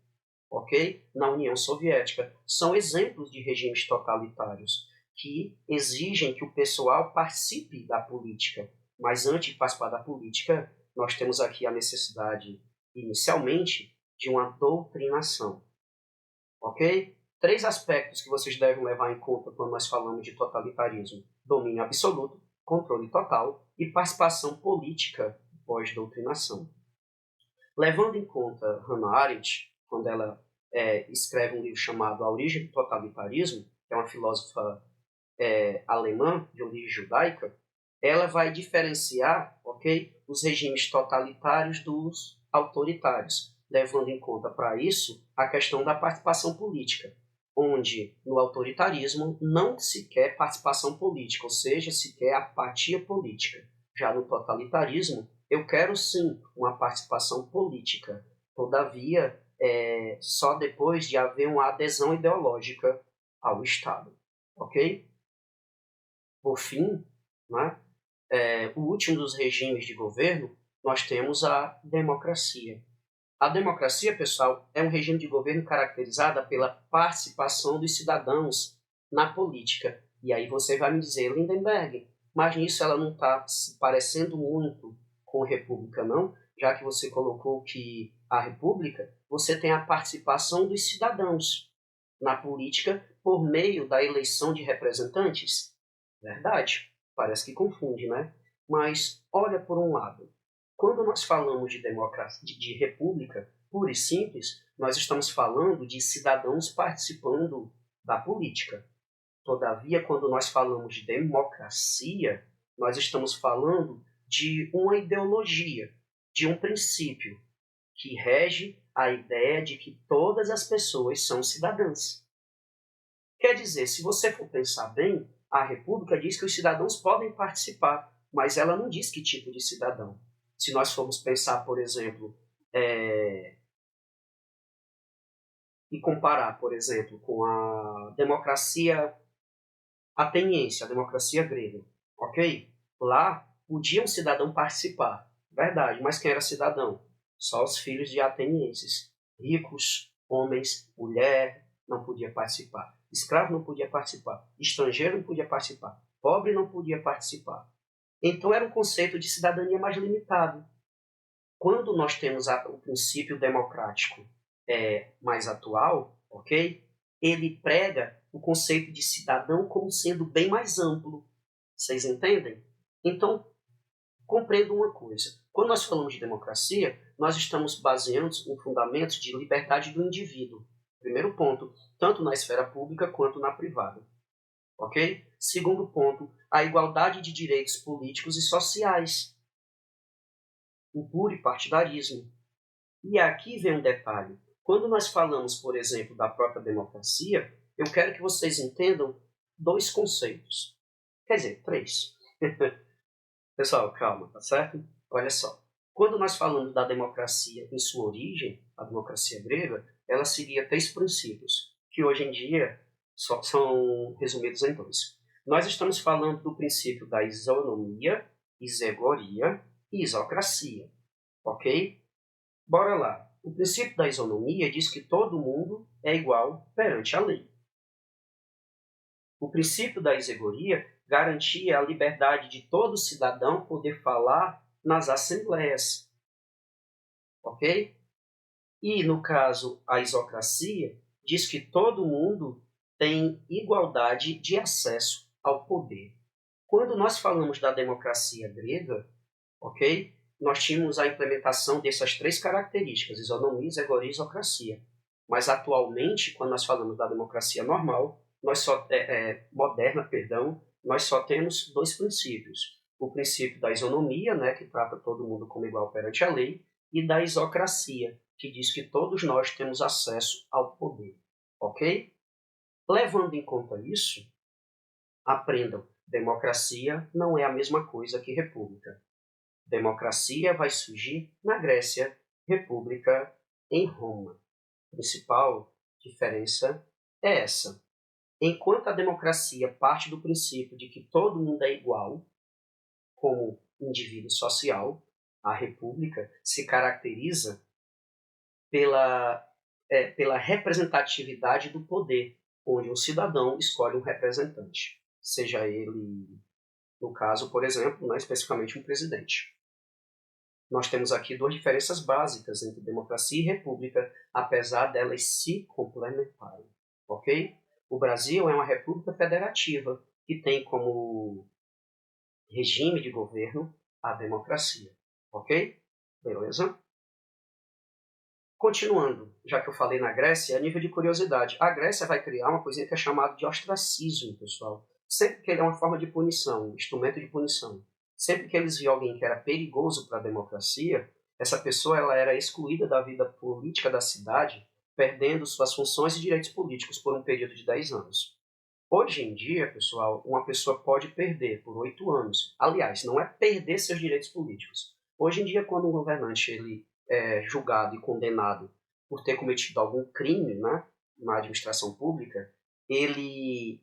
ok? Na União Soviética. São exemplos de regimes totalitários que exigem que o pessoal participe da política. Mas antes de participar da política, nós temos aqui a necessidade, inicialmente, de uma doutrinação, ok? 3 aspectos que vocês devem levar em conta quando nós falamos de totalitarismo: domínio absoluto, controle total e participação política pós-doutrinação. Levando em conta Hannah Arendt, quando ela escreve um livro chamado A Origem do Totalitarismo, que é uma filósofa alemã de origem judaica, ela vai diferenciar, ok, os regimes totalitários dos autoritários, levando em conta para isso a questão da participação política, onde no autoritarismo não se quer participação política, ou seja, se quer apatia política. Já no totalitarismo, eu quero sim uma participação política, todavia, só depois de haver uma adesão ideológica ao Estado, ok? Por fim, né, o último dos regimes de governo, nós temos a democracia. A democracia, pessoal, é um regime de governo caracterizado pela participação dos cidadãos na política. E aí você vai me dizer, Lindenberg, mas nisso ela não está se parecendo muito com a república, não? Já que você colocou que a república, você tem a participação dos cidadãos na política por meio da eleição de representantes. Verdade, parece que confunde, né? Mas olha por um lado, quando nós falamos de democracia, de república pura e simples, nós estamos falando de cidadãos participando da política. Todavia, quando nós falamos de democracia, nós estamos falando de uma ideologia, de um princípio que rege a ideia de que todas as pessoas são cidadãs. Quer dizer, se você for pensar bem, a República diz que os cidadãos podem participar, mas ela não diz que tipo de cidadão. Se nós formos pensar, por exemplo, e comparar, por exemplo, com a democracia ateniense, a democracia grega, ok? Lá podia um cidadão participar, verdade, mas quem era cidadão? Só os filhos de atenienses. Ricos, homens, mulher, não podia participar. Escravo não podia participar. Estrangeiro não podia participar. Pobre não podia participar. Então era um conceito de cidadania mais limitado. Quando nós temos o princípio democrático mais atual, ok? Ele prega o conceito de cidadão como sendo bem mais amplo. Vocês entendem? Então, compreendo uma coisa. Quando nós falamos de democracia, nós estamos baseando em fundamentos de liberdade do indivíduo. Primeiro ponto, tanto na esfera pública quanto na privada. Ok? Segundo ponto, a igualdade de direitos políticos e sociais. O pluripartidarismo. E aqui vem um detalhe. Quando nós falamos, por exemplo, da própria democracia, eu quero que vocês entendam 2 conceitos. Quer dizer, 3. Pessoal, calma, tá certo? Olha só. Quando nós falamos da democracia em sua origem, a democracia grega, ela seguia 3 princípios, que hoje em dia só são resumidos em 2. Nós estamos falando do princípio da isonomia, isegoria e isocracia, ok? Bora lá. O princípio da isonomia diz que todo mundo é igual perante a lei. O princípio da isegoria garantia a liberdade de todo cidadão poder falar nas assembleias. Ok? E, no caso, a isocracia diz que todo mundo tem igualdade de acesso ao poder. Quando nós falamos da democracia grega, ok? Nós tínhamos a implementação dessas 3 características, isonomia, isegoria e isocracia. Mas, atualmente, quando nós falamos da democracia normal, moderna, perdão, nós só temos 2 princípios. O princípio da isonomia, né, que trata todo mundo como igual perante a lei, e da isocracia, que diz que todos nós temos acesso ao poder. Ok? Levando em conta isso, aprendam, democracia não é a mesma coisa que república. Democracia vai surgir na Grécia, república em Roma. A principal diferença é essa. Enquanto a democracia parte do princípio de que todo mundo é igual como indivíduo social, a república se caracteriza pela representatividade do poder, onde um cidadão escolhe um representante, seja ele, no caso, por exemplo, especificamente um presidente. Nós temos aqui duas diferenças básicas entre democracia e república, apesar delas se complementarem, ok? O Brasil é uma república federativa que tem como regime de governo a democracia, ok? Beleza? Continuando, já que eu falei na Grécia, a nível de curiosidade, a Grécia vai criar uma coisinha que é chamada de ostracismo, pessoal. Sempre que ele é uma forma de punição, um instrumento de punição. Sempre que eles viam alguém que era perigoso para a democracia, essa pessoa ela era excluída da vida política da cidade, perdendo suas funções e direitos políticos por um período de 10 anos. Hoje em dia, pessoal, uma pessoa pode perder por 8 anos. Aliás, não é perder seus direitos políticos. Hoje em dia, quando um governante ele é julgado e condenado por ter cometido algum crime, na administração pública, ele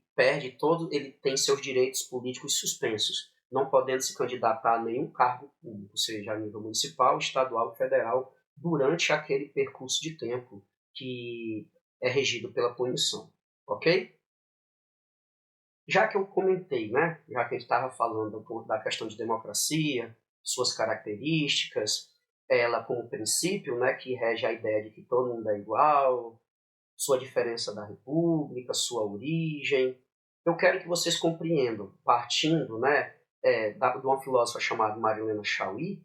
ele tem seus direitos políticos suspensos, não podendo se candidatar a nenhum cargo público, seja a nível municipal, estadual ou federal, durante aquele percurso de tempo que é regido pela punição, ok? Já que eu comentei, já que a gente estava falando um pouco da questão de democracia, suas características, ela como princípio, que rege a ideia de que todo mundo é igual, sua diferença da república, sua origem, eu quero que vocês compreendam, partindo de uma filósofa chamada Marilena Chauí,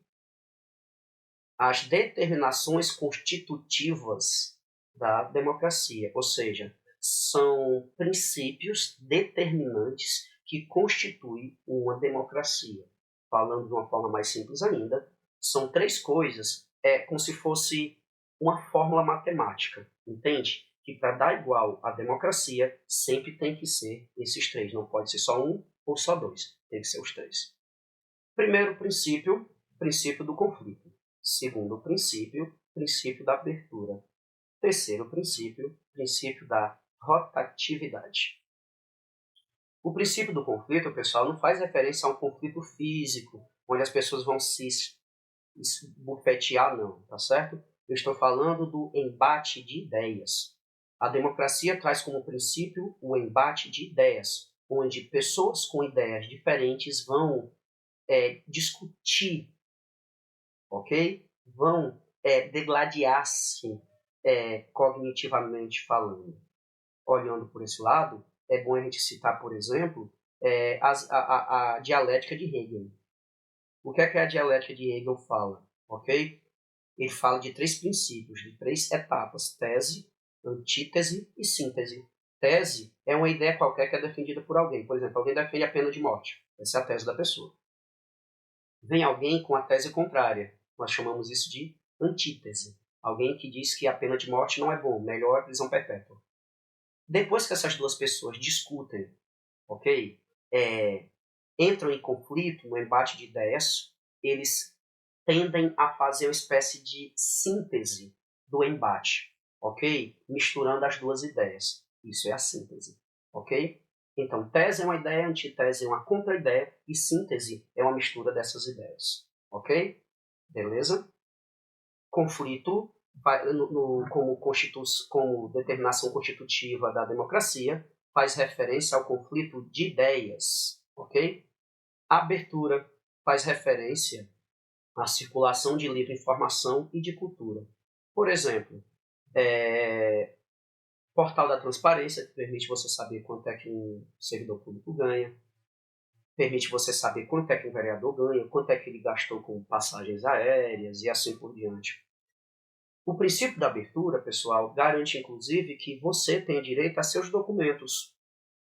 as determinações constitutivas da democracia, ou seja, são princípios determinantes que constituem uma democracia. Falando de uma forma mais simples ainda, são 3 coisas, como se fosse uma fórmula matemática, entende? Que para dar igual à democracia, sempre tem que ser esses 3, não pode ser só um ou só 2, tem que ser os 3. Primeiro princípio, princípio do conflito. Segundo princípio, princípio da abertura. Terceiro princípio, princípio da rotatividade. O princípio do conflito, pessoal, não faz referência a um conflito físico, onde as pessoas vão se bufetear, não, tá certo? Eu estou falando do embate de ideias. A democracia traz como princípio o embate de ideias, onde pessoas com ideias diferentes vão discutir, ok? Vão degladiar-se cognitivamente falando. Olhando por esse lado, é bom a gente citar, por exemplo, a dialética de Hegel. O que é que a dialética de Hegel fala? Ok? Ele fala de 3 princípios, de 3 etapas: tese, antítese e síntese. Tese é uma ideia qualquer que é defendida por alguém. Por exemplo, alguém defende a pena de morte. Essa é a tese da pessoa. Vem alguém com a tese contrária. Nós chamamos isso de antítese. Alguém que diz que a pena de morte não é bom, melhor a prisão perpétua. Depois que essas 2 pessoas discutem, ok? Entram em conflito, no embate de ideias, eles tendem a fazer uma espécie de síntese do embate, ok? Misturando as 2 ideias. Isso é a síntese, ok? Então, tese é uma ideia, antitese é uma contra-ideia e síntese é uma mistura dessas ideias, ok? Beleza? Conflito, como determinação constitutiva da democracia, faz referência ao conflito de ideias, ok? Abertura faz referência à circulação de livre informação e de cultura. Por exemplo, portal da transparência, que permite você saber quanto é que um servidor público ganha, permite você saber quanto é que um vereador ganha, quanto é que ele gastou com passagens aéreas e assim por diante. O princípio da abertura, pessoal, garante inclusive que você tenha direito a seus documentos,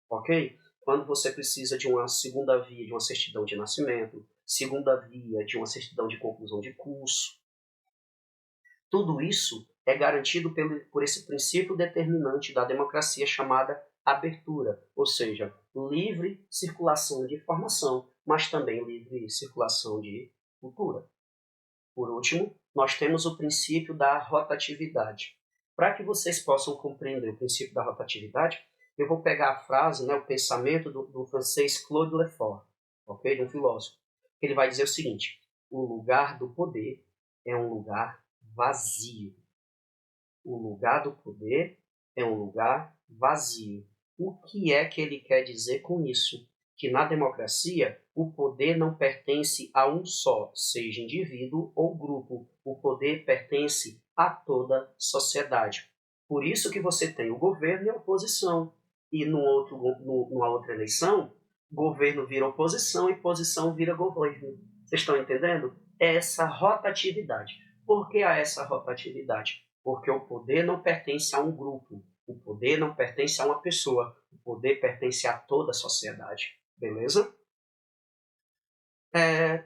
ok? Quando você precisa de uma segunda via de uma certidão de nascimento, segunda via de uma certidão de conclusão de curso. Tudo isso é garantido por esse princípio determinante da democracia chamada abertura, ou seja, livre circulação de informação, mas também livre circulação de cultura. Por último, nós temos o princípio da rotatividade. Para que vocês possam compreender o princípio da rotatividade, eu vou pegar a frase, né, o pensamento do francês Claude Lefort, ok? De um filósofo. Ele vai dizer o seguinte: o lugar do poder é um lugar vazio. O lugar do poder é um lugar vazio. O que é que ele quer dizer com isso? Que na democracia o poder não pertence a um só, seja indivíduo ou grupo. O poder pertence a toda a sociedade. Por isso que você tem o governo e a oposição. E numa outra eleição, governo vira oposição e oposição vira governo. Vocês estão entendendo? É essa rotatividade. Por que há essa rotatividade? Porque o poder não pertence a um grupo, o poder não pertence a uma pessoa, o poder pertence a toda a sociedade. Beleza?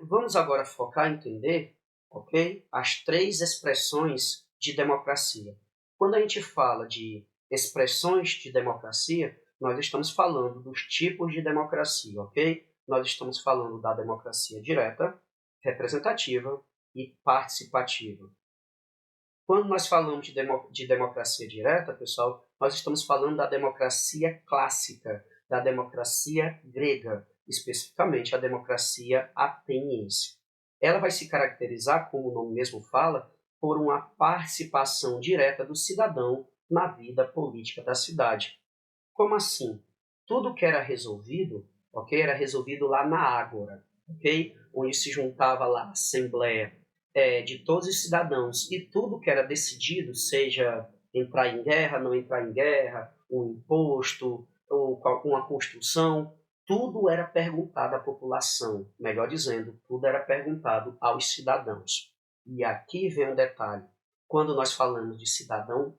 Vamos agora focar em entender, ok, as 3 expressões de democracia. Quando a gente fala de expressões de democracia, nós estamos falando dos tipos de democracia, ok? Nós estamos falando da democracia direta, representativa e participativa. Quando nós falamos de democracia direta, pessoal, nós estamos falando da democracia clássica, da democracia grega, especificamente a democracia ateniense. Ela vai se caracterizar, como o nome mesmo fala, por uma participação direta do cidadão na vida política da cidade. Como assim? Tudo que era resolvido, ok, era resolvido lá na Ágora, ok, onde se juntava lá a assembleia de todos os cidadãos, e tudo que era decidido, seja entrar em guerra, não entrar em guerra, um imposto, ou uma construção, tudo era perguntado à população, melhor dizendo, tudo era perguntado aos cidadãos. E aqui vem um detalhe: quando nós falamos de cidadão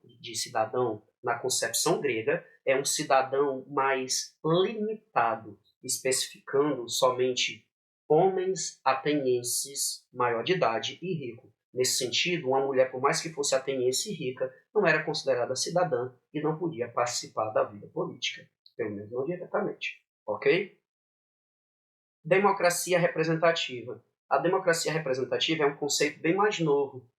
na concepção grega, é um cidadão mais limitado, especificando somente homens atenienses maior de idade e rico. Nesse sentido, uma mulher, por mais que fosse ateniense e rica, não era considerada cidadã e não podia participar da vida política, pelo menos não diretamente. Ok? Democracia representativa. A democracia representativa é um conceito bem mais novo,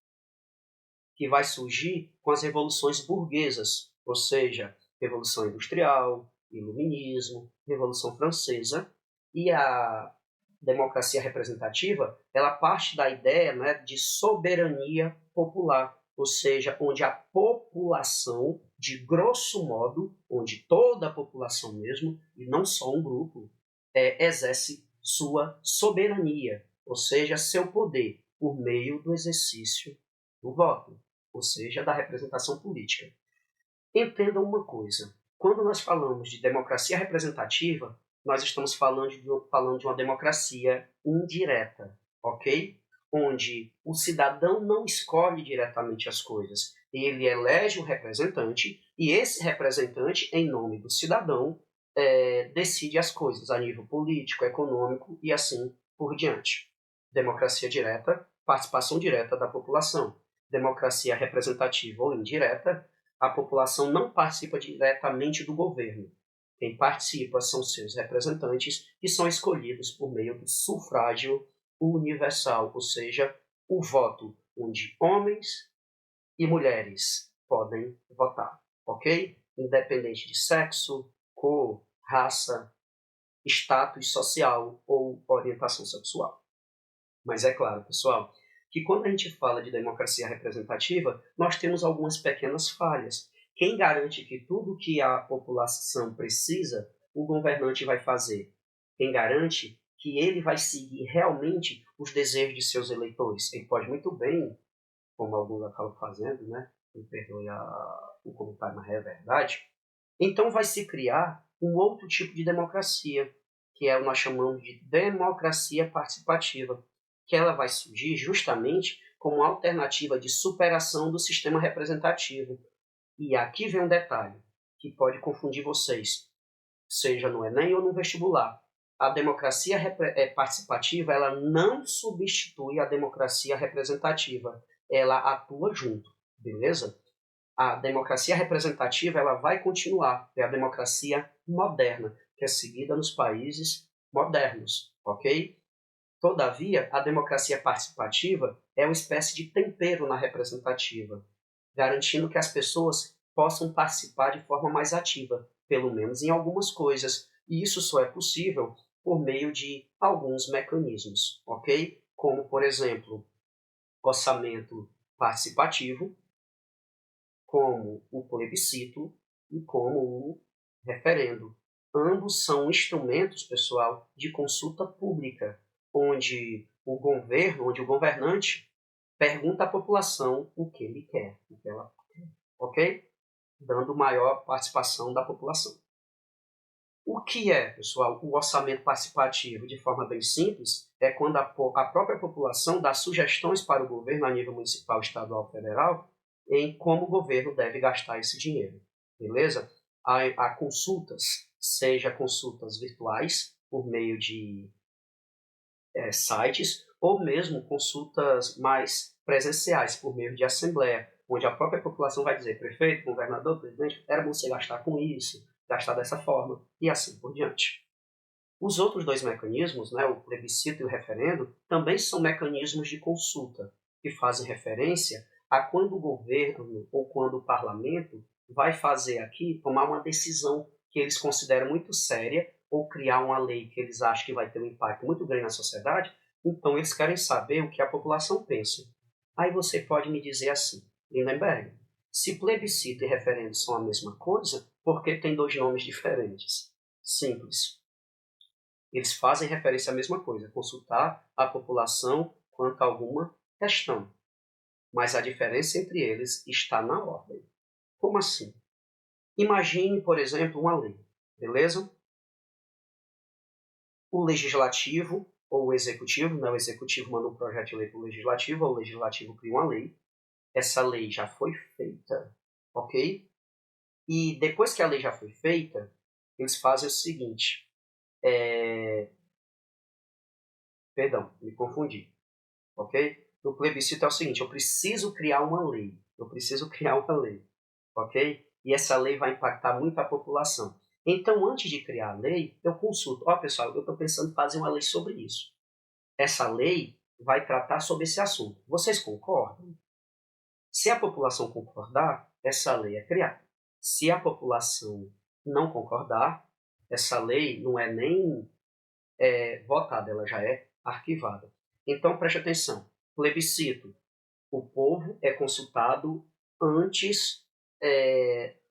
que vai surgir com as revoluções burguesas, ou seja, Revolução Industrial, Iluminismo, Revolução Francesa, e a democracia representativa, ela parte da ideia, né, de soberania popular, ou seja, onde a população, de grosso modo, onde toda a população mesmo, e não só um grupo, exerce sua soberania, ou seja, seu poder, por meio do exercício do voto, ou seja, da representação política. Entendam uma coisa: quando nós falamos de democracia representativa, nós estamos falando de uma democracia indireta, ok? Onde o cidadão não escolhe diretamente as coisas. Ele elege um representante e esse representante, em nome do cidadão, decide as coisas a nível político, econômico e assim por diante. Democracia direta, participação direta da população. Democracia representativa ou indireta, a população não participa diretamente do governo. Quem participa são seus representantes, que são escolhidos por meio do sufrágio universal, ou seja, o voto, onde homens e mulheres podem votar, ok? Independente de sexo, cor, raça, status social ou orientação sexual. Mas é claro, pessoal, que quando a gente fala de democracia representativa, nós temos algumas pequenas falhas. Quem garante que tudo que a população precisa, o governante vai fazer? Quem garante que ele vai seguir realmente os desejos de seus eleitores? Ele pode muito bem, como alguns acabam fazendo, né? Me perdoe o comentário, mas é verdade. Então vai se criar um outro tipo de democracia, que é o que nós chamamos de democracia participativa, que ela vai surgir justamente como alternativa de superação do sistema representativo. E aqui vem um detalhe que pode confundir vocês, seja no Enem ou no vestibular. A democracia participativa, ela não substitui a democracia representativa, ela atua junto, beleza? A democracia representativa, ela vai continuar, é a democracia moderna, que é seguida nos países modernos, ok? Todavia, a democracia participativa é uma espécie de tempero na representativa, garantindo que as pessoas possam participar de forma mais ativa, pelo menos em algumas coisas. E isso só é possível por meio de alguns mecanismos, ok? Como, por exemplo, orçamento participativo, como o plebiscito e como o referendo. Ambos são instrumentos, pessoal, de consulta pública, onde o governo, onde o governante pergunta à população o que ele quer, o que ela quer, ok? Dando maior participação da população. O que é, pessoal, o orçamento participativo? De forma bem simples, é quando a própria população dá sugestões para o governo a nível municipal, estadual, federal, em como o governo deve gastar esse dinheiro, beleza? Há consultas, seja consultas virtuais, por meio de sites, ou mesmo consultas mais presenciais, por meio de assembleia, onde a própria população vai dizer, prefeito, governador, presidente, era bom você gastar com isso, gastar dessa forma, e assim por diante. Os outros dois mecanismos, né, o plebiscito e o referendo, também são mecanismos de consulta, que fazem referência a quando o governo ou quando o parlamento vai fazer aqui, tomar uma decisão que eles consideram muito séria, ou criar uma lei que eles acham que vai ter um impacto muito grande na sociedade, então eles querem saber o que a população pensa. Aí você pode me dizer assim, Lindenberg, se plebiscito e referendo são a mesma coisa, por que tem dois nomes diferentes? Simples. Eles fazem referência à mesma coisa, consultar a população quanto a alguma questão. Mas a diferença entre eles está na ordem. Como assim? Imagine, por exemplo, uma lei, beleza? O legislativo ou o executivo, né? O executivo manda um projeto de lei para o legislativo, ou o legislativo cria uma lei. Essa lei já foi feita, ok? E depois que a lei já foi feita, eles fazem o seguinte. Perdão, me confundi, ok? No plebiscito é o seguinte, eu preciso criar uma lei. Eu preciso criar uma lei, ok? E essa lei vai impactar muito a população. Então, antes de criar a lei, eu consulto. Ó, pessoal, eu estou pensando em fazer uma lei sobre isso. Essa lei vai tratar sobre esse assunto. Vocês concordam? Se a população concordar, essa lei é criada. Se a população não concordar, essa lei não é nem votada, ela já é arquivada. Então, preste atenção. Plebiscito. O povo é consultado antes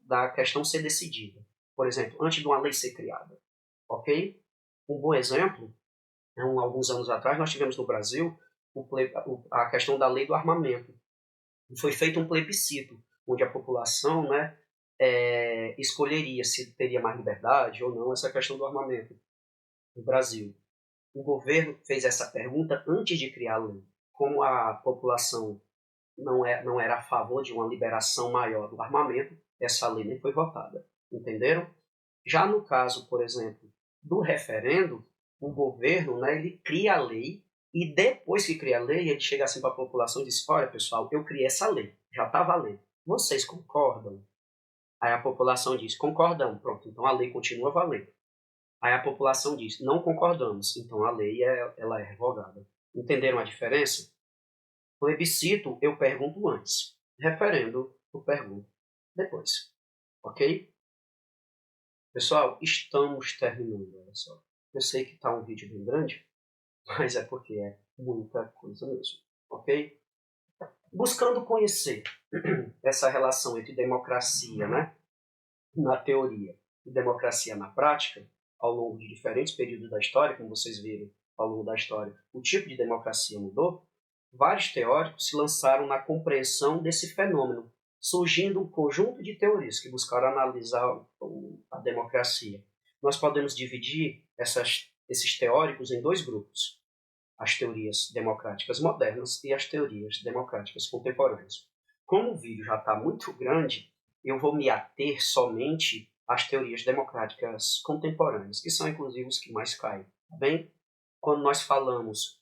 da questão ser decidida. Por exemplo, antes de uma lei ser criada. Ok? Um bom exemplo, alguns anos atrás, nós tivemos no Brasil a questão da lei do armamento. Foi feito um plebiscito, onde a população escolheria se teria mais liberdade ou não essa questão do armamento no Brasil. O governo fez essa pergunta antes de criar a lei. Como a população não era a favor de uma liberação maior do armamento, essa lei nem foi votada. Entenderam? Já no caso, por exemplo, do referendo, o governo ele cria a lei e depois que cria a lei, ele chega assim para a população e diz, olha pessoal, eu criei essa lei, já está valendo. Vocês concordam? Aí a população diz, concordamos. Pronto, então a lei continua valendo. Aí a população diz, não concordamos, então a lei ela é revogada. Entenderam a diferença? Plebiscito eu pergunto antes. Referendo eu pergunto depois. Ok? Pessoal, estamos terminando. Olha só. Eu sei que está um vídeo bem grande, mas é porque é muita coisa mesmo. Ok? Buscando conhecer essa relação entre democracia, né, na teoria, e democracia na prática, ao longo de diferentes períodos da história, como vocês viram ao longo da história, o tipo de democracia mudou, vários teóricos se lançaram na compreensão desse fenômeno, surgindo um conjunto de teorias que buscaram analisar a democracia. Nós podemos dividir esses teóricos em dois grupos, as teorias democráticas modernas e as teorias democráticas contemporâneas. Como o vídeo já está muito grande, eu vou me ater somente às teorias democráticas contemporâneas, que são inclusive os que mais caem. Tá bem? Quando nós falamos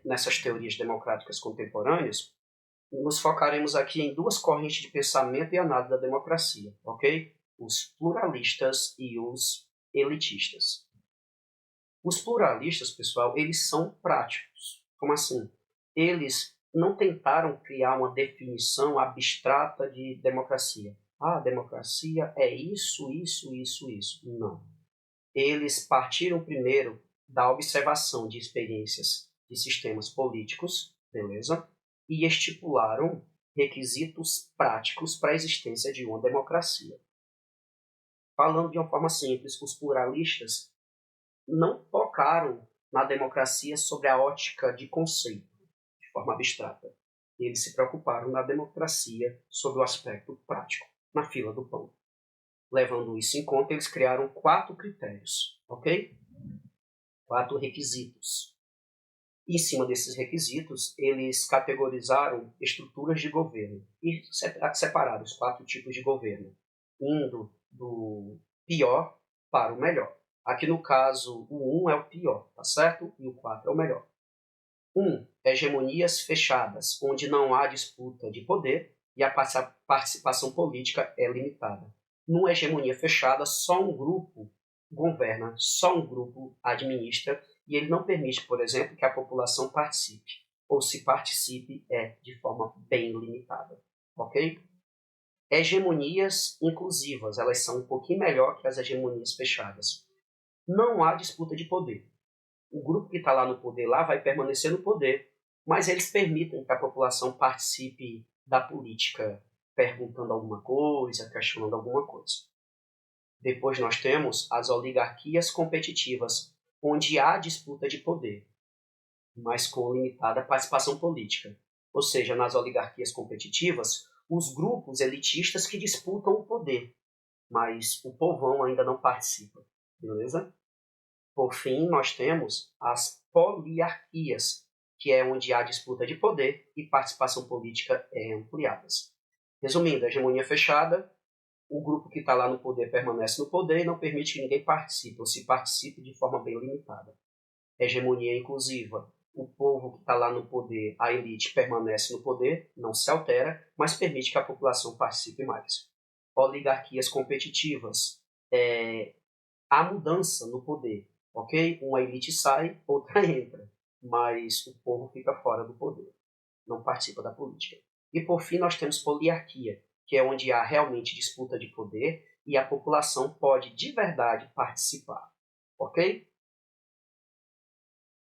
nessas teorias democráticas contemporâneas, nos focaremos aqui em duas correntes de pensamento e análise da democracia, ok? Os pluralistas e os elitistas. Os pluralistas, pessoal, eles são práticos. Como assim? Eles não tentaram criar uma definição abstrata de democracia. a democracia é isso. Não. Eles partiram primeiro da observação de experiências de sistemas políticos, beleza? E estipularam requisitos práticos para a existência de uma democracia. Falando de uma forma simples, os pluralistas não tocaram na democracia sobre a ótica de conceito, de forma abstrata. Eles se preocuparam na democracia sobre o aspecto prático, na fila do pão. Levando isso em conta, eles criaram 4 critérios, ok? 4 requisitos. Em cima desses requisitos, eles categorizaram estruturas de governo e separaram os 4 tipos de governo, indo do pior para o melhor. Aqui no caso, o 1 é o pior, tá certo? E o 4 é o melhor. 1. Hegemonias fechadas, onde não há disputa de poder e a participação política é limitada. Numa hegemonia fechada, só um grupo governa, só um grupo administra, e ele não permite, por exemplo, que a população participe. Ou se participe, é de forma bem limitada. Ok? Hegemonias inclusivas, elas são um pouquinho melhor que as hegemonias fechadas. Não há disputa de poder. O grupo que está lá no poder lá vai permanecer no poder, mas eles permitem que a população participe da política, perguntando alguma coisa, questionando alguma coisa. Depois nós temos as oligarquias competitivas, onde há disputa de poder, mas com limitada participação política. Ou seja, nas oligarquias competitivas, os grupos elitistas que disputam o poder, mas o povão ainda não participa. Beleza? Por fim, nós temos as poliarquias, que é onde há disputa de poder e participação política é ampliadas. Resumindo, a hegemonia fechada, o grupo que está lá no poder permanece no poder e não permite que ninguém participe, ou se participe de forma bem limitada. Hegemonia inclusiva, o povo que está lá no poder, a elite, permanece no poder, não se altera, mas permite que a população participe mais. Oligarquias competitivas, há mudança no poder, ok? Uma elite sai, outra entra, mas o povo fica fora do poder, não participa da política. E por fim nós temos poliarquia, que é onde há realmente disputa de poder e a população pode de verdade participar, ok?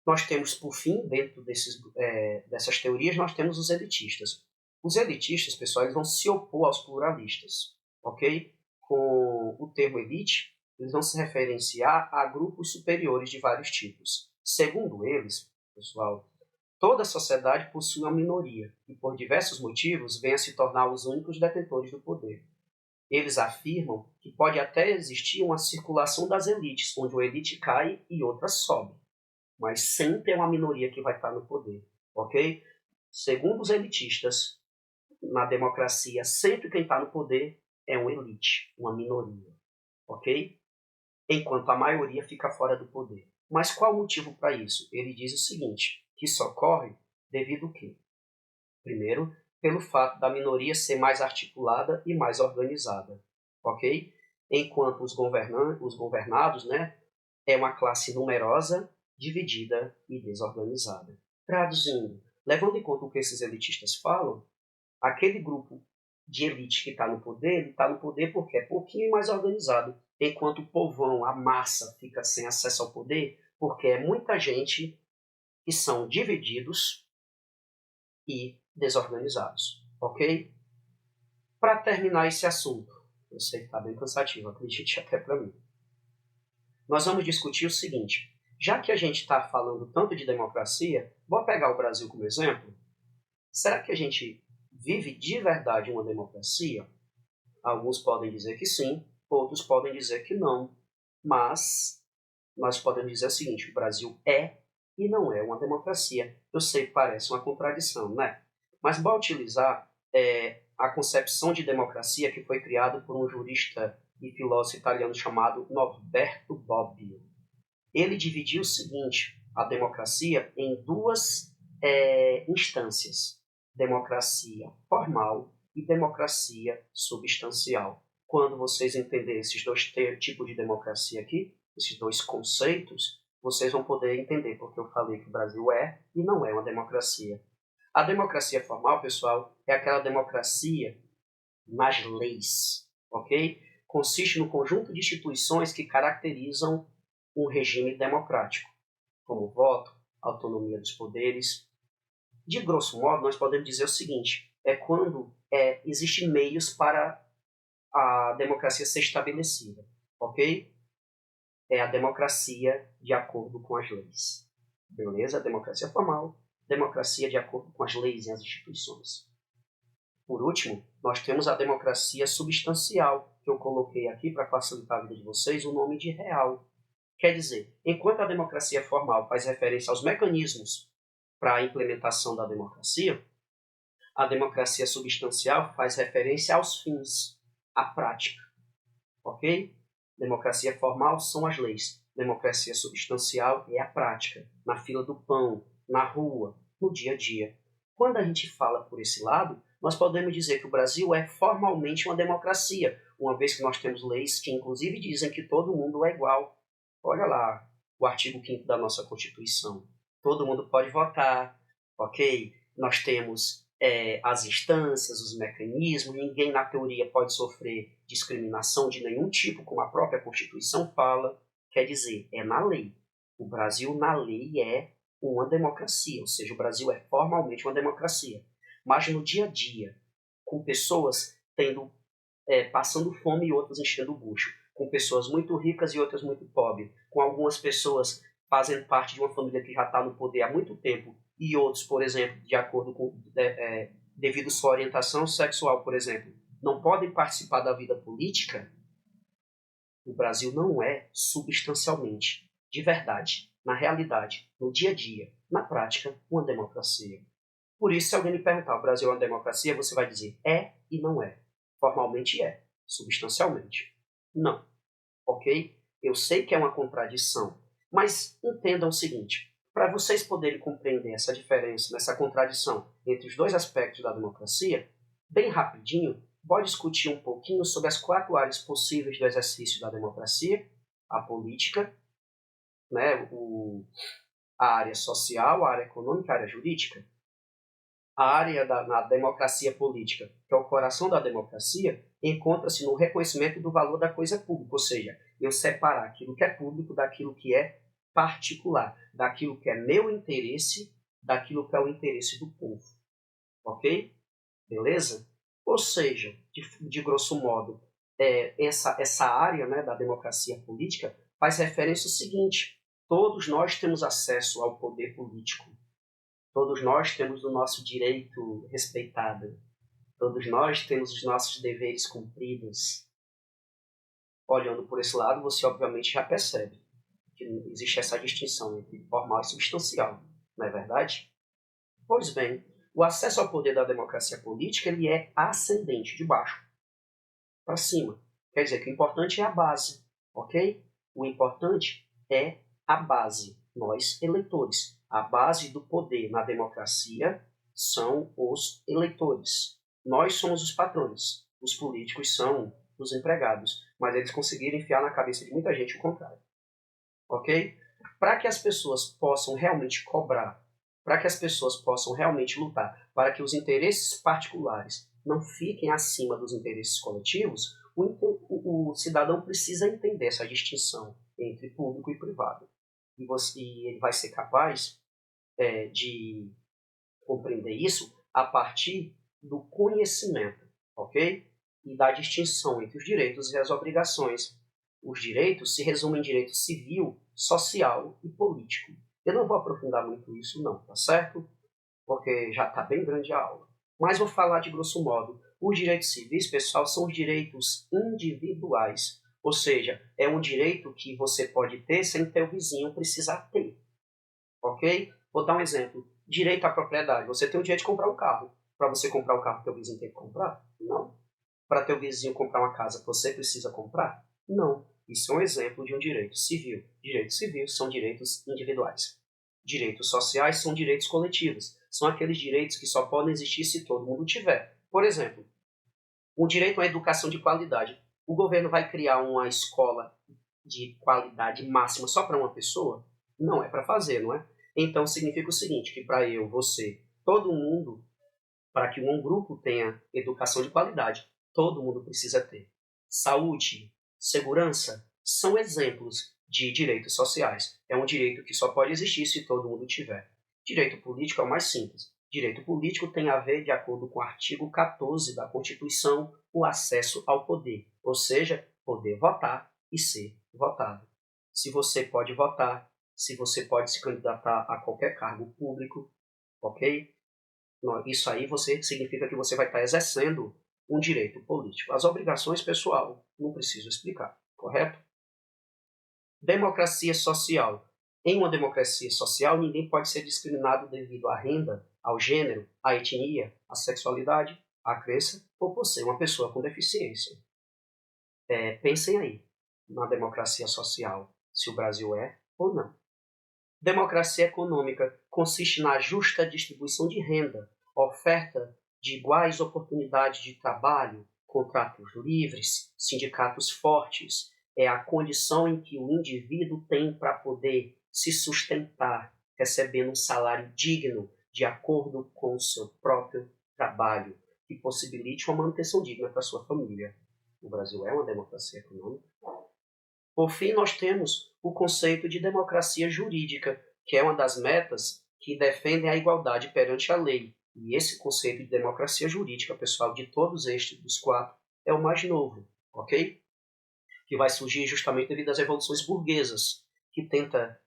Nós temos, por fim, dentro dessas teorias, nós temos os elitistas. Os elitistas, pessoal, eles vão se opor aos pluralistas, ok? Com o termo elite, eles vão se referenciar a grupos superiores de vários tipos. Segundo eles, pessoal, toda sociedade possui uma minoria e, por diversos motivos, vem a se tornar os únicos detentores do poder. Eles afirmam que pode até existir uma circulação das elites, onde uma elite cai e outra sobe. Mas sempre é uma minoria que vai estar no poder, ok? Segundo os elitistas, na democracia, sempre quem está no poder é uma elite, uma minoria, ok? Enquanto a maioria fica fora do poder. Mas qual o motivo para isso? Ele diz o seguinte, que isso ocorre devido ao quê? Primeiro, pelo fato da minoria ser mais articulada e mais organizada, ok? Enquanto os governados, né, é uma classe numerosa, dividida e desorganizada. Traduzindo, levando em conta o que esses elitistas falam, aquele grupo de elite que está no poder, ele está no poder porque é pouquinho mais organizado, enquanto o povão, a massa, fica sem acesso ao poder porque é muita gente que são divididos e desorganizados, ok? Para terminar esse assunto, eu sei que está bem cansativo, acredite até para mim. Nós vamos discutir o seguinte, já que a gente está falando tanto de democracia, vou pegar o Brasil como exemplo. Será que a gente vive de verdade uma democracia? Alguns podem dizer que sim, outros podem dizer que não. Mas nós podemos dizer o seguinte, o Brasil é e não é uma democracia. Eu sei que parece uma contradição, né? Mas vou utilizar a concepção de democracia que foi criada por um jurista e filósofo italiano chamado Norberto Bobbio. Ele dividiu o seguinte, a democracia em 2 instâncias, democracia formal e democracia substancial. Quando vocês entenderem esses 2 tipos de democracia aqui, esses 2 conceitos, vocês vão poder entender porque eu falei que o Brasil é e não é uma democracia. A democracia formal, pessoal, é aquela democracia nas leis, ok? Consiste no conjunto de instituições que caracterizam um regime democrático, como voto, autonomia dos poderes. De grosso modo, nós podemos dizer o seguinte, é quando existem meios para a democracia ser estabelecida, ok? É a democracia de acordo com as leis. Beleza? Democracia formal, democracia de acordo com as leis e as instituições. Por último, nós temos a democracia substancial, que eu coloquei aqui para facilitar a vida de vocês, o nome de real. Quer dizer, enquanto a democracia formal faz referência aos mecanismos para a implementação da democracia, a democracia substancial faz referência aos fins, à prática. Ok? Democracia formal são as leis. Democracia substancial é a prática, na fila do pão, na rua, no dia a dia. Quando a gente fala por esse lado, nós podemos dizer que o Brasil é formalmente uma democracia, uma vez que nós temos leis que inclusive dizem que todo mundo é igual. Olha lá o artigo 5º da nossa Constituição. Todo mundo pode votar, ok? Nós temos as instâncias, os mecanismos, ninguém na teoria pode sofrer discriminação de nenhum tipo, como a própria Constituição fala, quer dizer, é na lei. O Brasil, na lei, é uma democracia, ou seja, o Brasil é formalmente uma democracia. Mas no dia a dia, com pessoas passando fome e outras enchendo o bucho, com pessoas muito ricas e outras muito pobres, com algumas pessoas fazendo parte de uma família que já está no poder há muito tempo e outros, por exemplo, de acordo com devido à sua orientação sexual, por exemplo, não podem participar da vida política, o Brasil não é substancialmente, de verdade, na realidade, no dia a dia, na prática, uma democracia. Por isso, se alguém lhe perguntar, o Brasil é uma democracia, você vai dizer é e não é. Formalmente é, substancialmente não. Ok? Eu sei que é uma contradição, mas entendam o seguinte, para vocês poderem compreender essa diferença, essa contradição entre os dois aspectos da democracia, bem rapidinho, pode discutir um pouquinho sobre as 4 áreas possíveis do exercício da democracia: a política, né, a área social, a área econômica, a área jurídica. A área na democracia política, que é o coração da democracia, encontra-se no reconhecimento do valor da coisa pública, ou seja, eu separar aquilo que é público daquilo que é particular, daquilo que é meu interesse, daquilo que é o interesse do povo. Ok? Beleza? Ou seja, de grosso modo, essa área, né, da democracia política faz referência ao seguinte: todos nós temos acesso ao poder político. Todos nós temos o nosso direito respeitado. Todos nós temos os nossos deveres cumpridos. Olhando por esse lado, você obviamente já percebe que existe essa distinção entre formal e substancial, não é verdade? Pois bem, o acesso ao poder da democracia política ele é ascendente, de baixo para cima. Quer dizer que o importante é a base, ok? O importante é a base, nós eleitores. A base do poder na democracia são os eleitores. Nós somos os patrões. Os políticos são os empregados. Mas eles conseguiram enfiar na cabeça de muita gente o contrário. Ok? Para que as pessoas possam realmente cobrar, para que as pessoas possam realmente lutar, para que os interesses particulares não fiquem acima dos interesses coletivos, o cidadão precisa entender essa distinção entre público e privado. E ele vai ser capaz de compreender isso a partir do conhecimento, ok? E da distinção entre os direitos e as obrigações. Os direitos se resumem em direito civil, social e político. Eu não vou aprofundar muito isso, não, tá certo? Porque já está bem grande a aula. Mas vou falar de grosso modo. Os direitos civis, pessoal, são os direitos individuais. Ou seja, é um direito que você pode ter sem ter o vizinho precisar ter. Ok? Vou dar um exemplo. Direito à propriedade. Você tem o direito de comprar um carro. Para você comprar o carro, teu vizinho tem que comprar? Não. Para teu vizinho comprar uma casa, você precisa comprar? Não. Isso é um exemplo de um direito civil. Direitos civis são direitos individuais. Direitos sociais são direitos coletivos. São aqueles direitos que só podem existir se todo mundo tiver. Por exemplo, o direito à educação de qualidade. O governo vai criar uma escola de qualidade máxima só para uma pessoa? Não é para fazer, não é? Então significa o seguinte, que para eu, você, todo mundo, para que um grupo tenha educação de qualidade, todo mundo precisa ter. saúde, segurança, são exemplos de direitos sociais. É um direito que só pode existir se todo mundo tiver. Direito político é o mais simples. Direito político tem a ver, de acordo com o artigo 14 da Constituição, o acesso ao poder, ou seja, poder votar e ser votado. Se você pode votar, se você pode se candidatar a qualquer cargo público, ok? Isso aí significa que você vai estar exercendo um direito político. As obrigações, pessoal, não preciso explicar, correto? Democracia social. Em uma democracia social, ninguém pode ser discriminado devido à renda, ao gênero, à etnia, à sexualidade, à crença ou por ser uma pessoa com deficiência. Pensem aí na democracia social, se o Brasil é ou não. Democracia econômica consiste na justa distribuição de renda, oferta de iguais oportunidades de trabalho, contratos livres, sindicatos fortes. É a condição em que o indivíduo tem para poder se sustentar, recebendo um salário digno, de acordo com o seu próprio trabalho, que possibilite uma manutenção digna para sua família. O Brasil é uma democracia econômica. Por fim, nós temos o conceito de democracia jurídica, que é uma das metas que defendem a igualdade perante a lei. E esse conceito de democracia jurídica, pessoal, de todos estes, dos quatro, é o mais novo, ok? Que vai surgir justamente devido às revoluções burguesas, que tenta,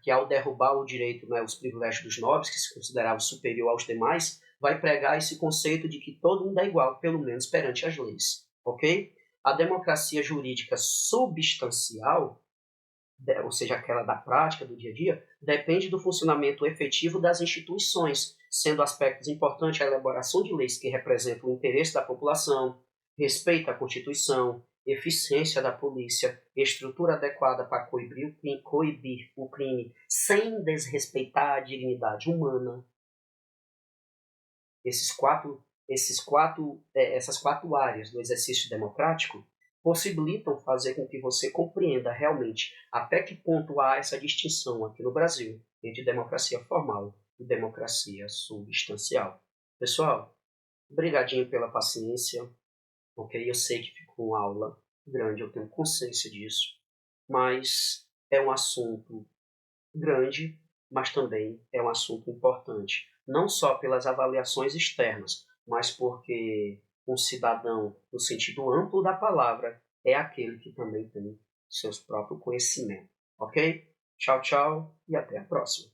que ao derrubar o direito, né, os privilégios dos nobres, que se consideravam superior aos demais, vai pregar esse conceito de que todo mundo é igual, pelo menos perante as leis, ok? A democracia jurídica substancial, ou seja, aquela da prática, do dia a dia, depende do funcionamento efetivo das instituições, sendo aspectos importantes a elaboração de leis que representam o interesse da população, respeito à Constituição, eficiência da polícia, estrutura adequada para coibir o crime sem desrespeitar a dignidade humana. Essas quatro áreas do exercício democrático possibilitam fazer com que você compreenda realmente até que ponto há essa distinção aqui no Brasil entre democracia formal e democracia substancial. Pessoal, obrigadinho pela paciência, ok? Eu sei que ficou uma aula grande, eu tenho consciência disso, mas é um assunto grande, mas também é um assunto importante, não só pelas avaliações externas, mas porque um cidadão, no sentido amplo da palavra, é aquele que também tem seus próprios conhecimentos. Ok? Tchau, tchau e até a próxima.